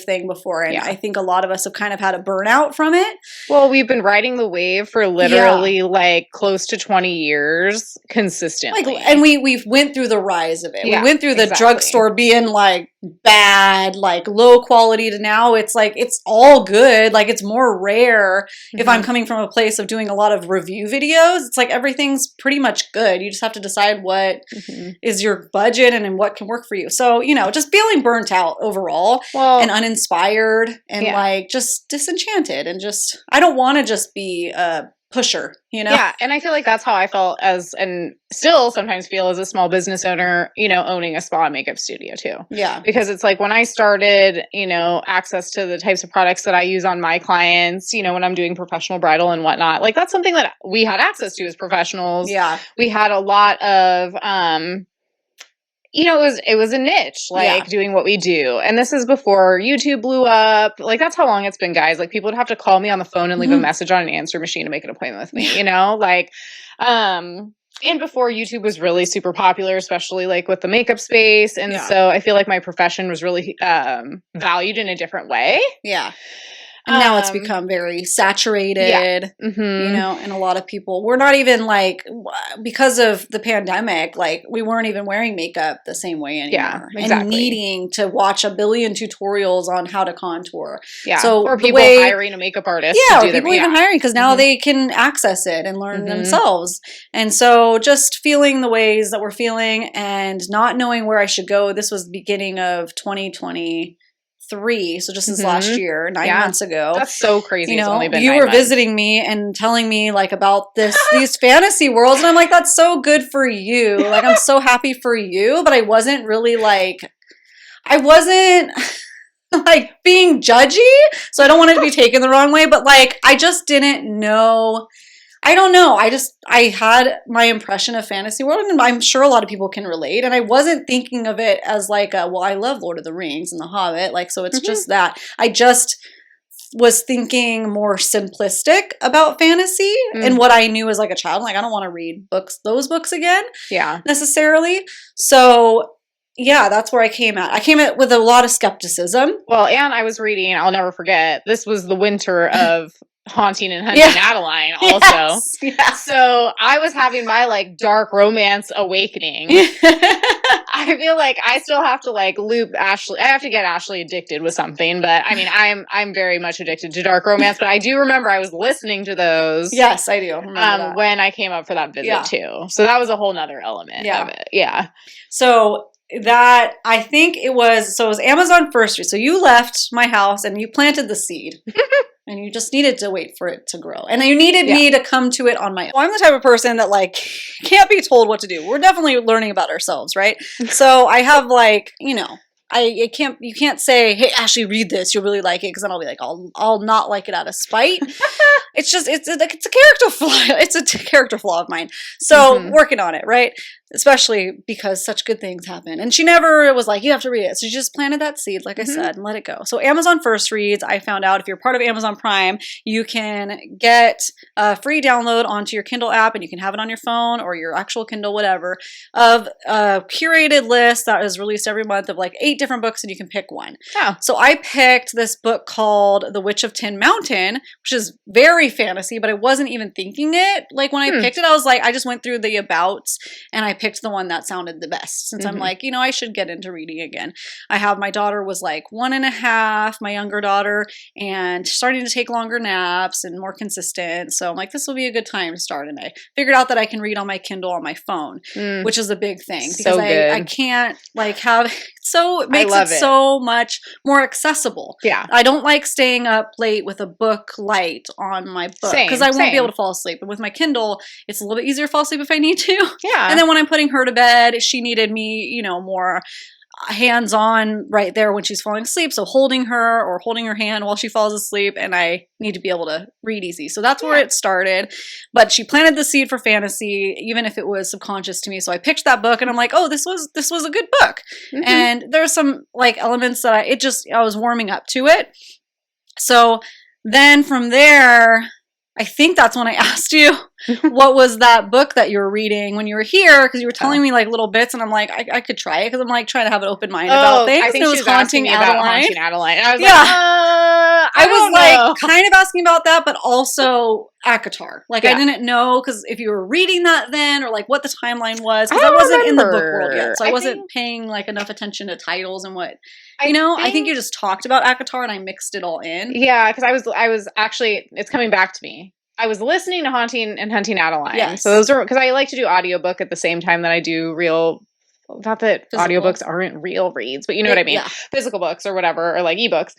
thing before, and I think a lot of us have kind of had a burnout from it. Well, we've been riding the wave for literally like close to 20 years consistently. Like, and we went through the rise of it. We went through the drugstore being like bad, like low quality, to now it's like it's all good. Like it's more rare. If I'm coming from a place of doing a lot of review videos, it's like everything's pretty much good. You just have to decide what is your budget and what can work for you. So, you know, just feeling burnt out overall. Well, and uninspired and like just disenchanted, and just I don't want to just be a pusher, you know? Yeah, and I feel like that's how I felt and still sometimes feel as a small business owner, you know, owning a spa and makeup studio too. Yeah. Because it's like when I started, you know, access to the types of products that I use on my clients, you know, when I'm doing professional bridal and whatnot, like that's something that we had access to as professionals. Yeah. We had a lot of you know, it was a niche, like doing what we do. And this is before YouTube blew up. Like that's how long it's been, guys. Like people would have to call me on the phone and leave a message on an answer machine to make an appointment with me, you know? Like and before YouTube was really super popular, especially like with the makeup space. And so I feel like my profession was really valued in a different way. Yeah. And now it's become very saturated, you know, and a lot of people, we're not even like, because of the pandemic, like we weren't even wearing makeup the same way anymore. Yeah, exactly. And needing to watch a billion tutorials on how to contour. Yeah. So or people hiring a makeup artist. Yeah, or people even hiring, because now they can access it and learn themselves. And so just feeling the ways that we're feeling and not knowing where I should go. This was the beginning of 2023, so just this last year, 9 months ago. That's so crazy. You know, it's only been you 9 were months. visiting me and telling me like about these fantasy worlds, and I'm like, that's so good for you. Like, I'm so happy for you, but I wasn't really like, I wasn't like being judgy, so I don't want it to be taken the wrong way, but like, I just didn't know. I don't know. I had my impression of fantasy world, and I'm sure a lot of people can relate. And I wasn't thinking of it as like well, I love Lord of the Rings and The Hobbit. Like, so it's just that. I just was thinking more simplistic about fantasy and what I knew as like a child. Like, I don't want to read those books again. Yeah. Necessarily. So yeah, that's where I came at. I came at with a lot of skepticism. Well, and I was reading, I'll never forget, this was the winter of Haunting and Hunting Adeline also. Yes. So I was having my like dark romance awakening. I feel like I still have to like loop Ashley. I have to get Ashley addicted with something, but I mean, I'm very much addicted to dark romance, but I do remember I was listening to those. Yes, I do. When I came up for that visit too. So that was a whole nother element of it. Yeah. So that, I think it was Amazon first. So you left my house and you planted the seed. And you just needed to wait for it to grow. And you needed me to come to it on my own. Well, I'm the type of person that like can't be told what to do. We're definitely learning about ourselves, right? So I have like, you know, you can't say, hey, Ashley, read this. You'll really like it. Because then I'll be like, I'll not like it out of spite. It's a character flaw. It's a character flaw of mine. So working on it, right? especially because such good things happen. And she never was like, you have to read it. So she just planted that seed, like I said, and let it go. So Amazon First Reads, I found out if you're part of Amazon Prime, you can get a free download onto your Kindle app, and you can have it on your phone or your actual Kindle, whatever, of a curated list that is released every month of like 8 different books, and you can pick one. Oh. So I picked this book called The Witch of Tin Mountain, which is very fantasy, but I wasn't even thinking it. Like when I picked it, I was like, I just went through the abouts and I picked the one that sounded the best, since I'm like, I should get into reading again. I have, my daughter was like 1.5, my younger daughter, and starting to take longer naps and more consistent. So I'm like, this will be a good time to start. And I figured out that I can read on my Kindle on my phone, which is a big thing, because I can't like have, so it makes it so much more accessible. Yeah. I don't like staying up late with a book light on my book, because I won't be able to fall asleep. And with my Kindle, it's a little bit easier to fall asleep if I need to. Yeah. And then when I'm putting her to bed, she needed me, more hands-on right there when she's falling asleep. So holding her or holding her hand while she falls asleep, and I need to be able to read easy. So that's where it started. But she planted the seed for fantasy, even if it was subconscious to me. So I picked that book, and I'm like, oh, this was a good book. And there's some like elements that I was warming up to it. So then from there, I think that's when I asked you what was that book that you were reading when you were here, because you were telling me like little bits, and I'm like, I could try it, because I'm like trying to have an open mind about things. I think it was Haunting Adeline. And I was like, I was like kind of asking about that, but also ACOTAR. Like I didn't know, because if you were reading that then, or like what the timeline was, because I wasn't in the book world yet, so I wasn't paying like enough attention to titles and what. I think you just talked about ACOTAR and I mixed it all in. Yeah, because I was actually, it's coming back to me. I was listening to Haunting Adeline. Yes. So those are, because I like to do audiobook at the same time that I do real, not that audiobooks aren't real reads, but you know what I mean? Yeah. Physical books or whatever, or like ebooks.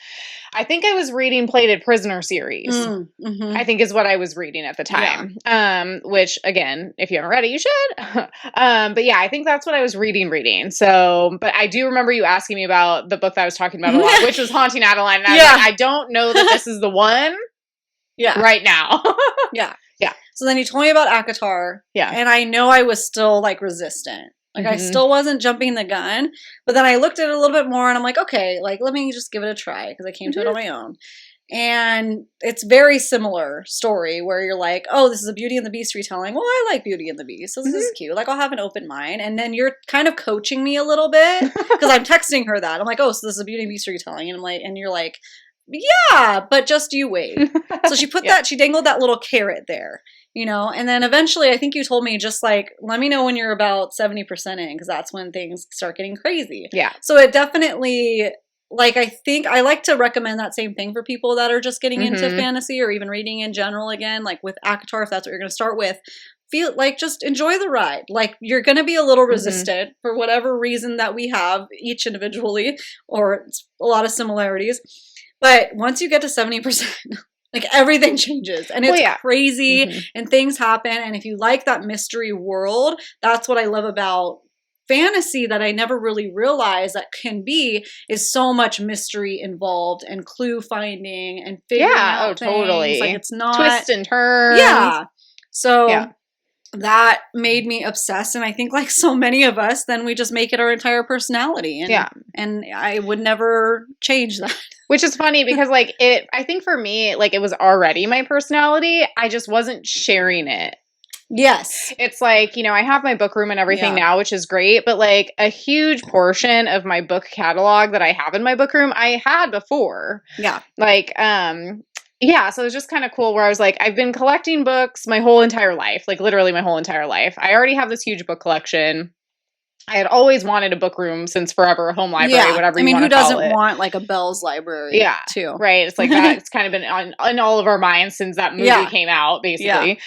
I think I was reading Plated Prisoner series. I think is what I was reading at the time. Yeah. Which again, if you haven't read it, you should. But yeah, I think that's what I was reading. So, but I do remember you asking me about the book that I was talking about a lot, which was Haunting Adeline. And I was like, I don't know that this is the one. Right now. Yeah. So then you told me about ACOTAR. Yeah. And I know I was still like resistant. Like I still wasn't jumping the gun, but then I looked at it a little bit more and I'm like, okay, like let me just give it a try, because I came to it on my own. And it's very similar story where you're like, oh, this is a Beauty and the Beast retelling. Well, I like Beauty and the Beast, so this is cute. Like I'll have an open mind. And then you're kind of coaching me a little bit, because I'm texting her that. I'm like, oh, so this is a Beauty and the Beast retelling. And I'm like, and you're like, yeah, but just you wait. So she put she dangled that little carrot there, and then eventually I think you told me just like, let me know when you're about 70% in, because that's when things start getting crazy. Yeah. So it definitely, like, I think I like to recommend that same thing for people that are just getting into fantasy or even reading in general again, like with ACOTAR, if that's what you're going to start with. Feel like just enjoy the ride. Like you're going to be a little resistant for whatever reason that we have each individually, or a lot of similarities. But once you get to 70%, like everything changes and it's crazy and things happen. And if you like that mystery world, that's what I love about fantasy that I never really realized that can be, is so much mystery involved and clue finding and figuring out things. Totally. Like it's not twists and turns. Yeah. So that made me obsessed. And I think like so many of us, then we just make it our entire personality. And, and I would never change that. Which is funny because like I think for me, like it was already my personality. I just wasn't sharing it. Yes. It's like, I have my book room and everything now, which is great. But like a huge portion of my book catalog that I have in my book room, I had before. Yeah. Like, so it was just kind of cool where I was like, I've been collecting books my whole entire life, like literally my whole entire life. I already have this huge book collection. I had always wanted a book room since forever, a home library, whatever you want to call it. Who doesn't want like a Bell's library too? Right. It's like that. It's kind of been on all of our minds since that movie came out, basically.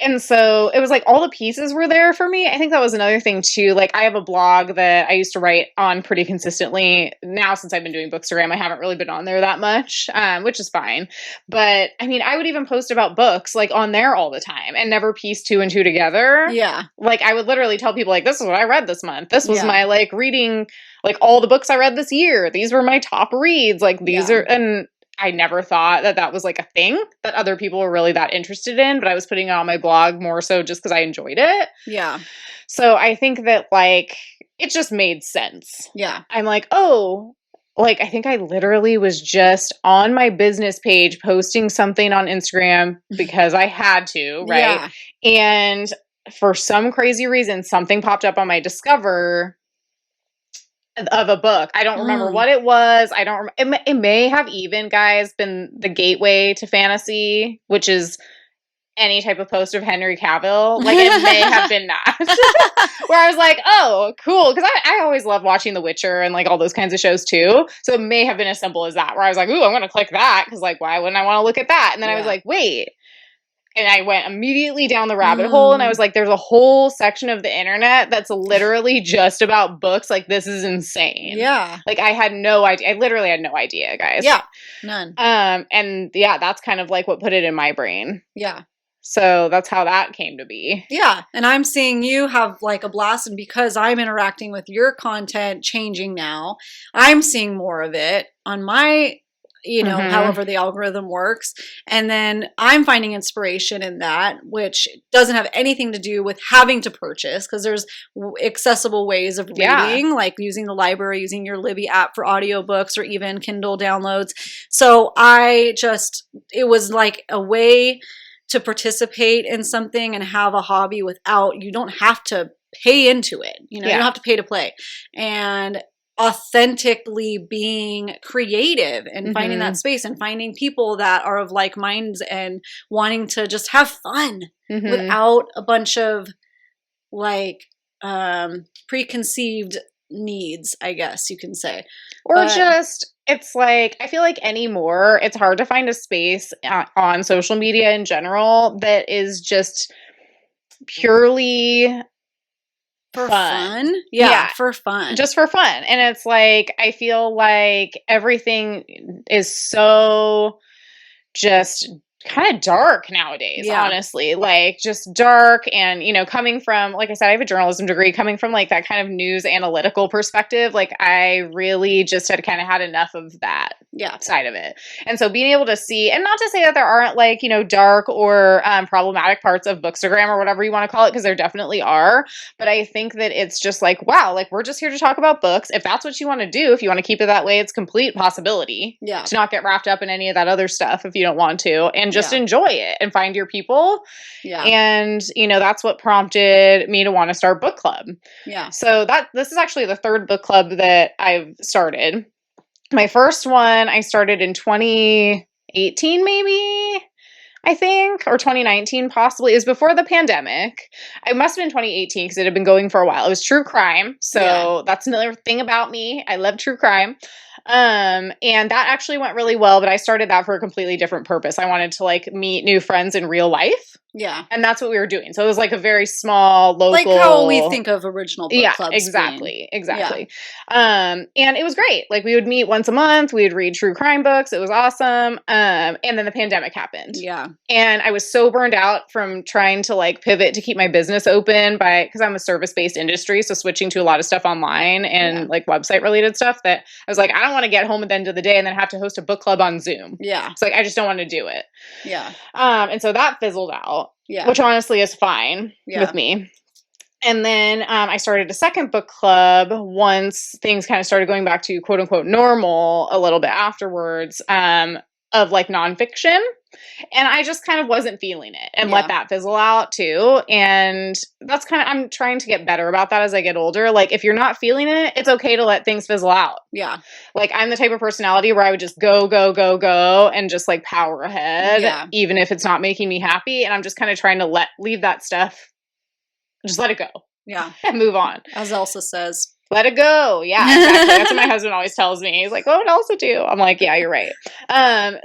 And so it was like all the pieces were there for me. I think that was another thing too. Like I have a blog that I used to write on pretty consistently. Now since I've been doing Bookstagram, I haven't really been on there that much, which is fine. But I mean, I would even post about books like on there all the time and never piece 2 and 2 together. Yeah. Like I would literally tell people like, this is what I read this month. This was my like reading, like all the books I read this year. These were my top reads. Like these are, and I never thought that that was like a thing that other people were really that interested in, but I was putting it on my blog more so just because I enjoyed it. Yeah. So I think that like it just made sense. Yeah. I'm like, oh, like I think I literally was just on my business page posting something on Instagram because I had to, right? Yeah. And for some crazy reason, something popped up on my Discover of a book. I don't remember what it was. I don't. It may have even, guys, been the gateway to fantasy, which is any type of post of Henry Cavill. Like it may have been that, where I was like, oh, cool, because I always love watching The Witcher and like all those kinds of shows too. So it may have been as simple as that, where I was like, ooh, I'm gonna click that because like why wouldn't I want to look at that? And then I was like, wait. And I went immediately down the rabbit hole and I was like, there's a whole section of the internet that's literally just about books. Like, this is insane. Yeah. Like, I had no idea. I literally had no idea, guys. Yeah. None. And yeah, that's kind of like what put it in my brain. Yeah. So that's how that came to be. Yeah. And I'm seeing you have like a blast. And because I'm interacting with your content changing now, I'm seeing more of it on my, you know, however the algorithm works. And then I'm finding inspiration in that, which doesn't have anything to do with having to purchase because there's accessible ways of reading, like using the library, using your Libby app for audiobooks or even Kindle downloads. So it was like a way to participate in something and have a hobby without, you don't have to pay into it. You know, you don't have to pay to play. And authentically being creative and finding that space and finding people that are of like minds and wanting to just have fun without a bunch of like preconceived needs, I guess you can say. Or just, it's like, I feel like anymore, it's hard to find a space on social media in general that is just purely for fun. Yeah, for fun. Just for fun. And it's like, I feel like everything is so just kind of dark nowadays, honestly. Like, just dark and, you know, coming from, like I said, I have a journalism degree, coming from like that kind of news analytical perspective, like I really just had kind of had enough of that side of it. And so being able to see, and not to say that there aren't like, you know, dark or problematic parts of Bookstagram or whatever you want to call it, because there definitely are. But I think that it's just like, wow, like we're just here to talk about books. If that's what you want to do, if you want to keep it that way, it's complete possibility to not get wrapped up in any of that other stuff if you don't want to. And just enjoy it and find your people. Yeah. And, you know, that's what prompted me to want to start book club. Yeah. So this is actually the third book club that I've started. My first one I started in 2018, maybe, I think, or 2019 possibly. It was before the pandemic. It must have been 2018 because it had been going for a while. It was true crime. So that's another thing about me. I love true crime. And that actually went really well, but I started that for a completely different purpose. I wanted to like meet new friends in real life. Yeah. And that's what we were doing. So it was like a very small local, like how we think of original book clubs. Exactly. Exactly. Yeah. And it was great. Like we would meet once a month, we would read true crime books. It was awesome. And then the pandemic happened. Yeah. And I was so burned out from trying to like pivot to keep my business open because I'm a service-based industry. So switching to a lot of stuff online and like website related stuff that I was like, I don't want to get home at the end of the day and then have to host a book club on Zoom. Yeah. It's like, I just don't want to do it. Yeah. And so that fizzled out. Yeah. Which honestly is fine with me. And then I started a second book club once things kind of started going back to quote unquote normal a little bit afterwards of like nonfiction. And I just kind of wasn't feeling it and let that fizzle out too. And that's kind of, I'm trying to get better about that as I get older. Like if you're not feeling it, it's okay to let things fizzle out. Yeah. Like I'm the type of personality where I would just go and just like power ahead, even if it's not making me happy. And I'm just kind of trying to leave that stuff, just let it go. Yeah. And move on. As Elsa says. Let it go. Yeah, exactly. That's what my husband always tells me. He's like, what would Elsa do? I'm like, yeah, you're right.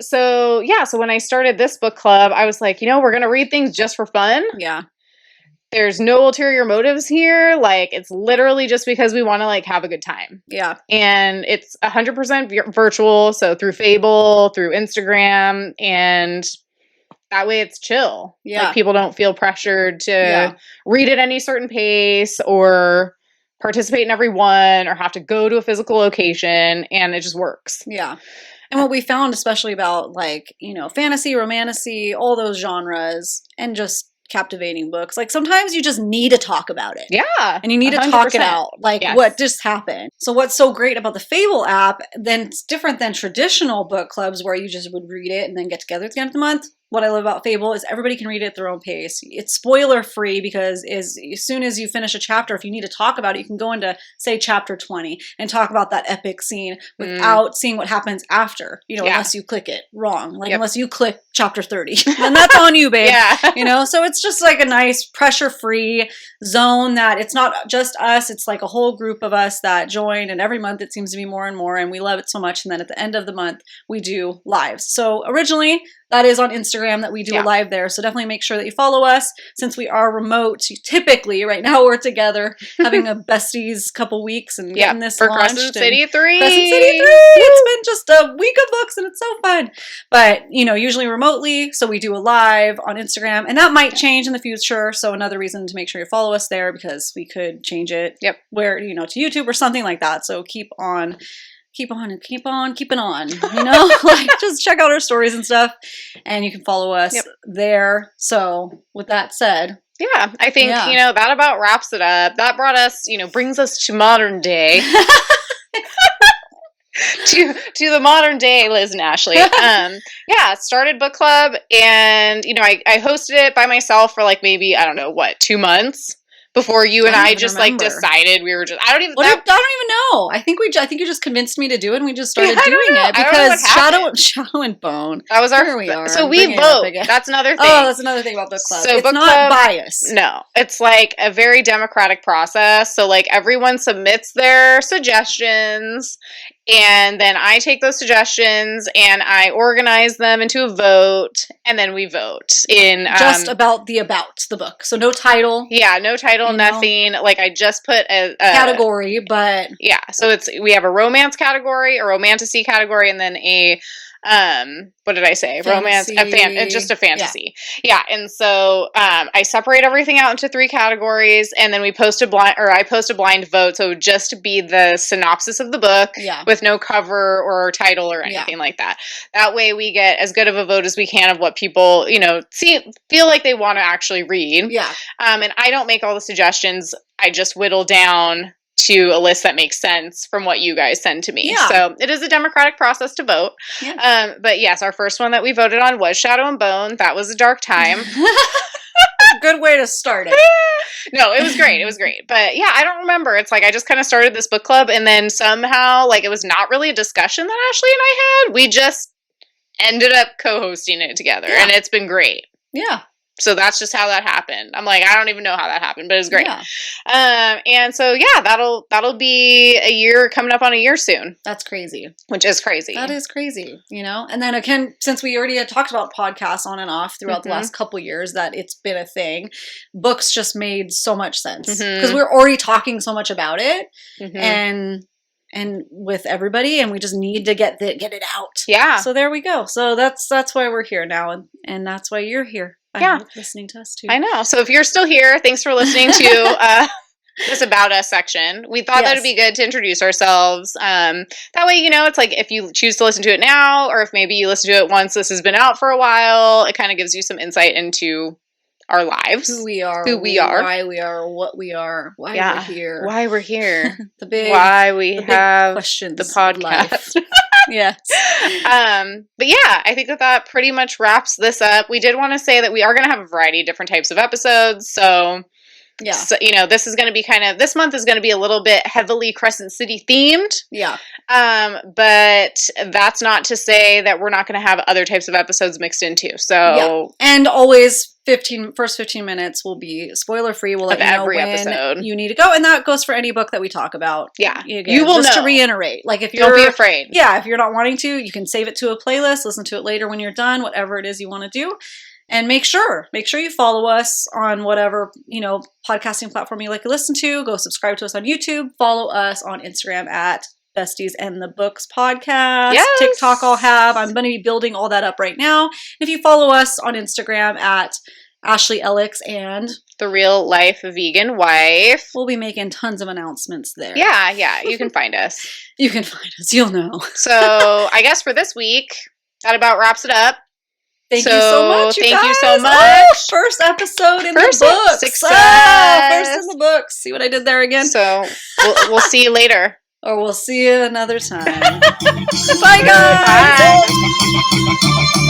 So when I started this book club, I was like, you know, we're going to read things just for fun. Yeah. There's no ulterior motives here. Like, it's literally just because we want to, like, have a good time. Yeah. And it's 100% virtual. So through Fable, through Instagram, and that way it's chill. Yeah. Like, people don't feel pressured to read at any certain pace or participate in every one or have to go to a physical location, and it just works. Yeah. And what we found, especially about like, you know, fantasy, romantasy, all those genres, and just captivating books, like sometimes you just need to talk about it. Yeah. And you need to talk it out, like Yes. what just happened. So what's so great about the Fable app, then it's different than traditional book clubs where you just would read it and then get together at the end of the month. What I love about Fable is everybody can read it at their own pace. It's spoiler free because as soon as you finish a chapter, if you need to talk about it, you can go into, say, chapter 20 and talk about that epic scene without seeing what happens after, you know, unless you click it wrong. Like, unless you click chapter 30, then that's on you, babe. You know, so it's just like a nice pressure-free zone that it's not just us. It's like a whole group of us that join, and every month it seems to be more and more, and we love it so much. And then at the end of the month, we do lives. So originally, that is on Instagram that we do a live there. So definitely make sure that you follow us. Since we are remote, typically right now we're together having a Besties couple weeks and getting this for launched. Crescent City 3. Crescent City 3. It's been just a week of books and it's so fun. But, you know, usually remotely. So we do a live on Instagram, and that might change in the future. So another reason to make sure you follow us there, because we could change it where, you know, to YouTube or something like that. So keep on keeping on, you know, like just check out our stories and stuff, and you can follow us there. So with that said, I think, you know, that about wraps it up. That brought us, you know, brings us to modern day. to the modern day, Liz and Ashley. Started book club, and, you know, I hosted it by myself for like maybe, I don't know, 2 months? Before you and I just like decided we were just, I don't even know. I think you just convinced me to do it, and we just started doing it because Shadow and Bone. That was here we are. So we vote. That's another thing. Oh, that's another thing about book club. So it's not biased. No, it's like a very democratic process. So like everyone submits their suggestions, and then I take those suggestions and I organize them into a vote, and then we vote in just about the book. So no title. Yeah, no title, nothing. Like I just put a category, but so we have a romance category, a romantasy category, and then a what did I say? Fantasy. Just a fantasy. And so I separate everything out into 3 categories, and then I post a blind vote, so just to be the synopsis of the book with no cover or title or anything like that. That way we get as good of a vote as we can of what people, you know, feel like they want to actually read. And I don't make all the suggestions. I just whittle down to a list that makes sense from what you guys send to me. So it is a democratic process to vote. But yes, our first one that we voted on was Shadow and Bone. That was a dark time. Good way to start it. No, it was great. It was great. But yeah, I don't remember. It's like I just kind of started this book club, and then somehow, like, it was not really a discussion that Ashley and I had. We just ended up co-hosting it together, and it's been great. So that's just how that happened. I'm like, I don't even know how that happened, but it was great. And so that'll be a year, coming up on a year soon. That's crazy. Which is crazy. That is crazy, you know? And then again, since we already had talked about podcasts on and off throughout the last couple years, that it's been a thing, books just made so much sense. Because we're already talking so much about it. And with everybody, and we just need to get it out. So there we go. So that's why we're here now, and that's why you're here. Listening to us too. I know. So if you're still here, thanks for listening to this About Us section. We thought that would be good to introduce ourselves. That way, you know, it's like if you choose to listen to it now, or if maybe you listen to it once this has been out for a while, it kind of gives you some insight into our lives. Who we are. Why we are. What we are. Why we're here. Why we're here. Why we have questions the podcast. But yeah, I think that pretty much wraps this up. We did want to say that we are going to have a variety of different types of episodes. So, you know, this month is going to be a little bit heavily Crescent City themed. But that's not to say that we're not going to have other types of episodes mixed in too. So, and always first 15 minutes will be spoiler free. We'll let you know when episode you need to go, and that goes for any book that we talk about. Again, you will just know. To reiterate, like if don't be afraid. If you're not wanting to, you can save it to a playlist, listen to it later when you're done, whatever it is you want to do. And make sure you follow us on whatever, you know, podcasting platform you like to listen to. Go subscribe to us on YouTube. Follow us on Instagram at Besties and the Books podcast. TikTok I'll have. I'm going to be building all that up right now. If you follow us on Instagram at Ashley Alex and The Real Life Vegan Wife. We'll be making tons of announcements there. Yeah, you can find us. You can find us. You'll know. So I guess for this week, that about wraps it up. Thank you so much. Thank you so much. Oh, first episode in the books. Success. First in the books. See what I did there again? So we'll see you later. Or we'll see you another time. Bye, guys. Bye.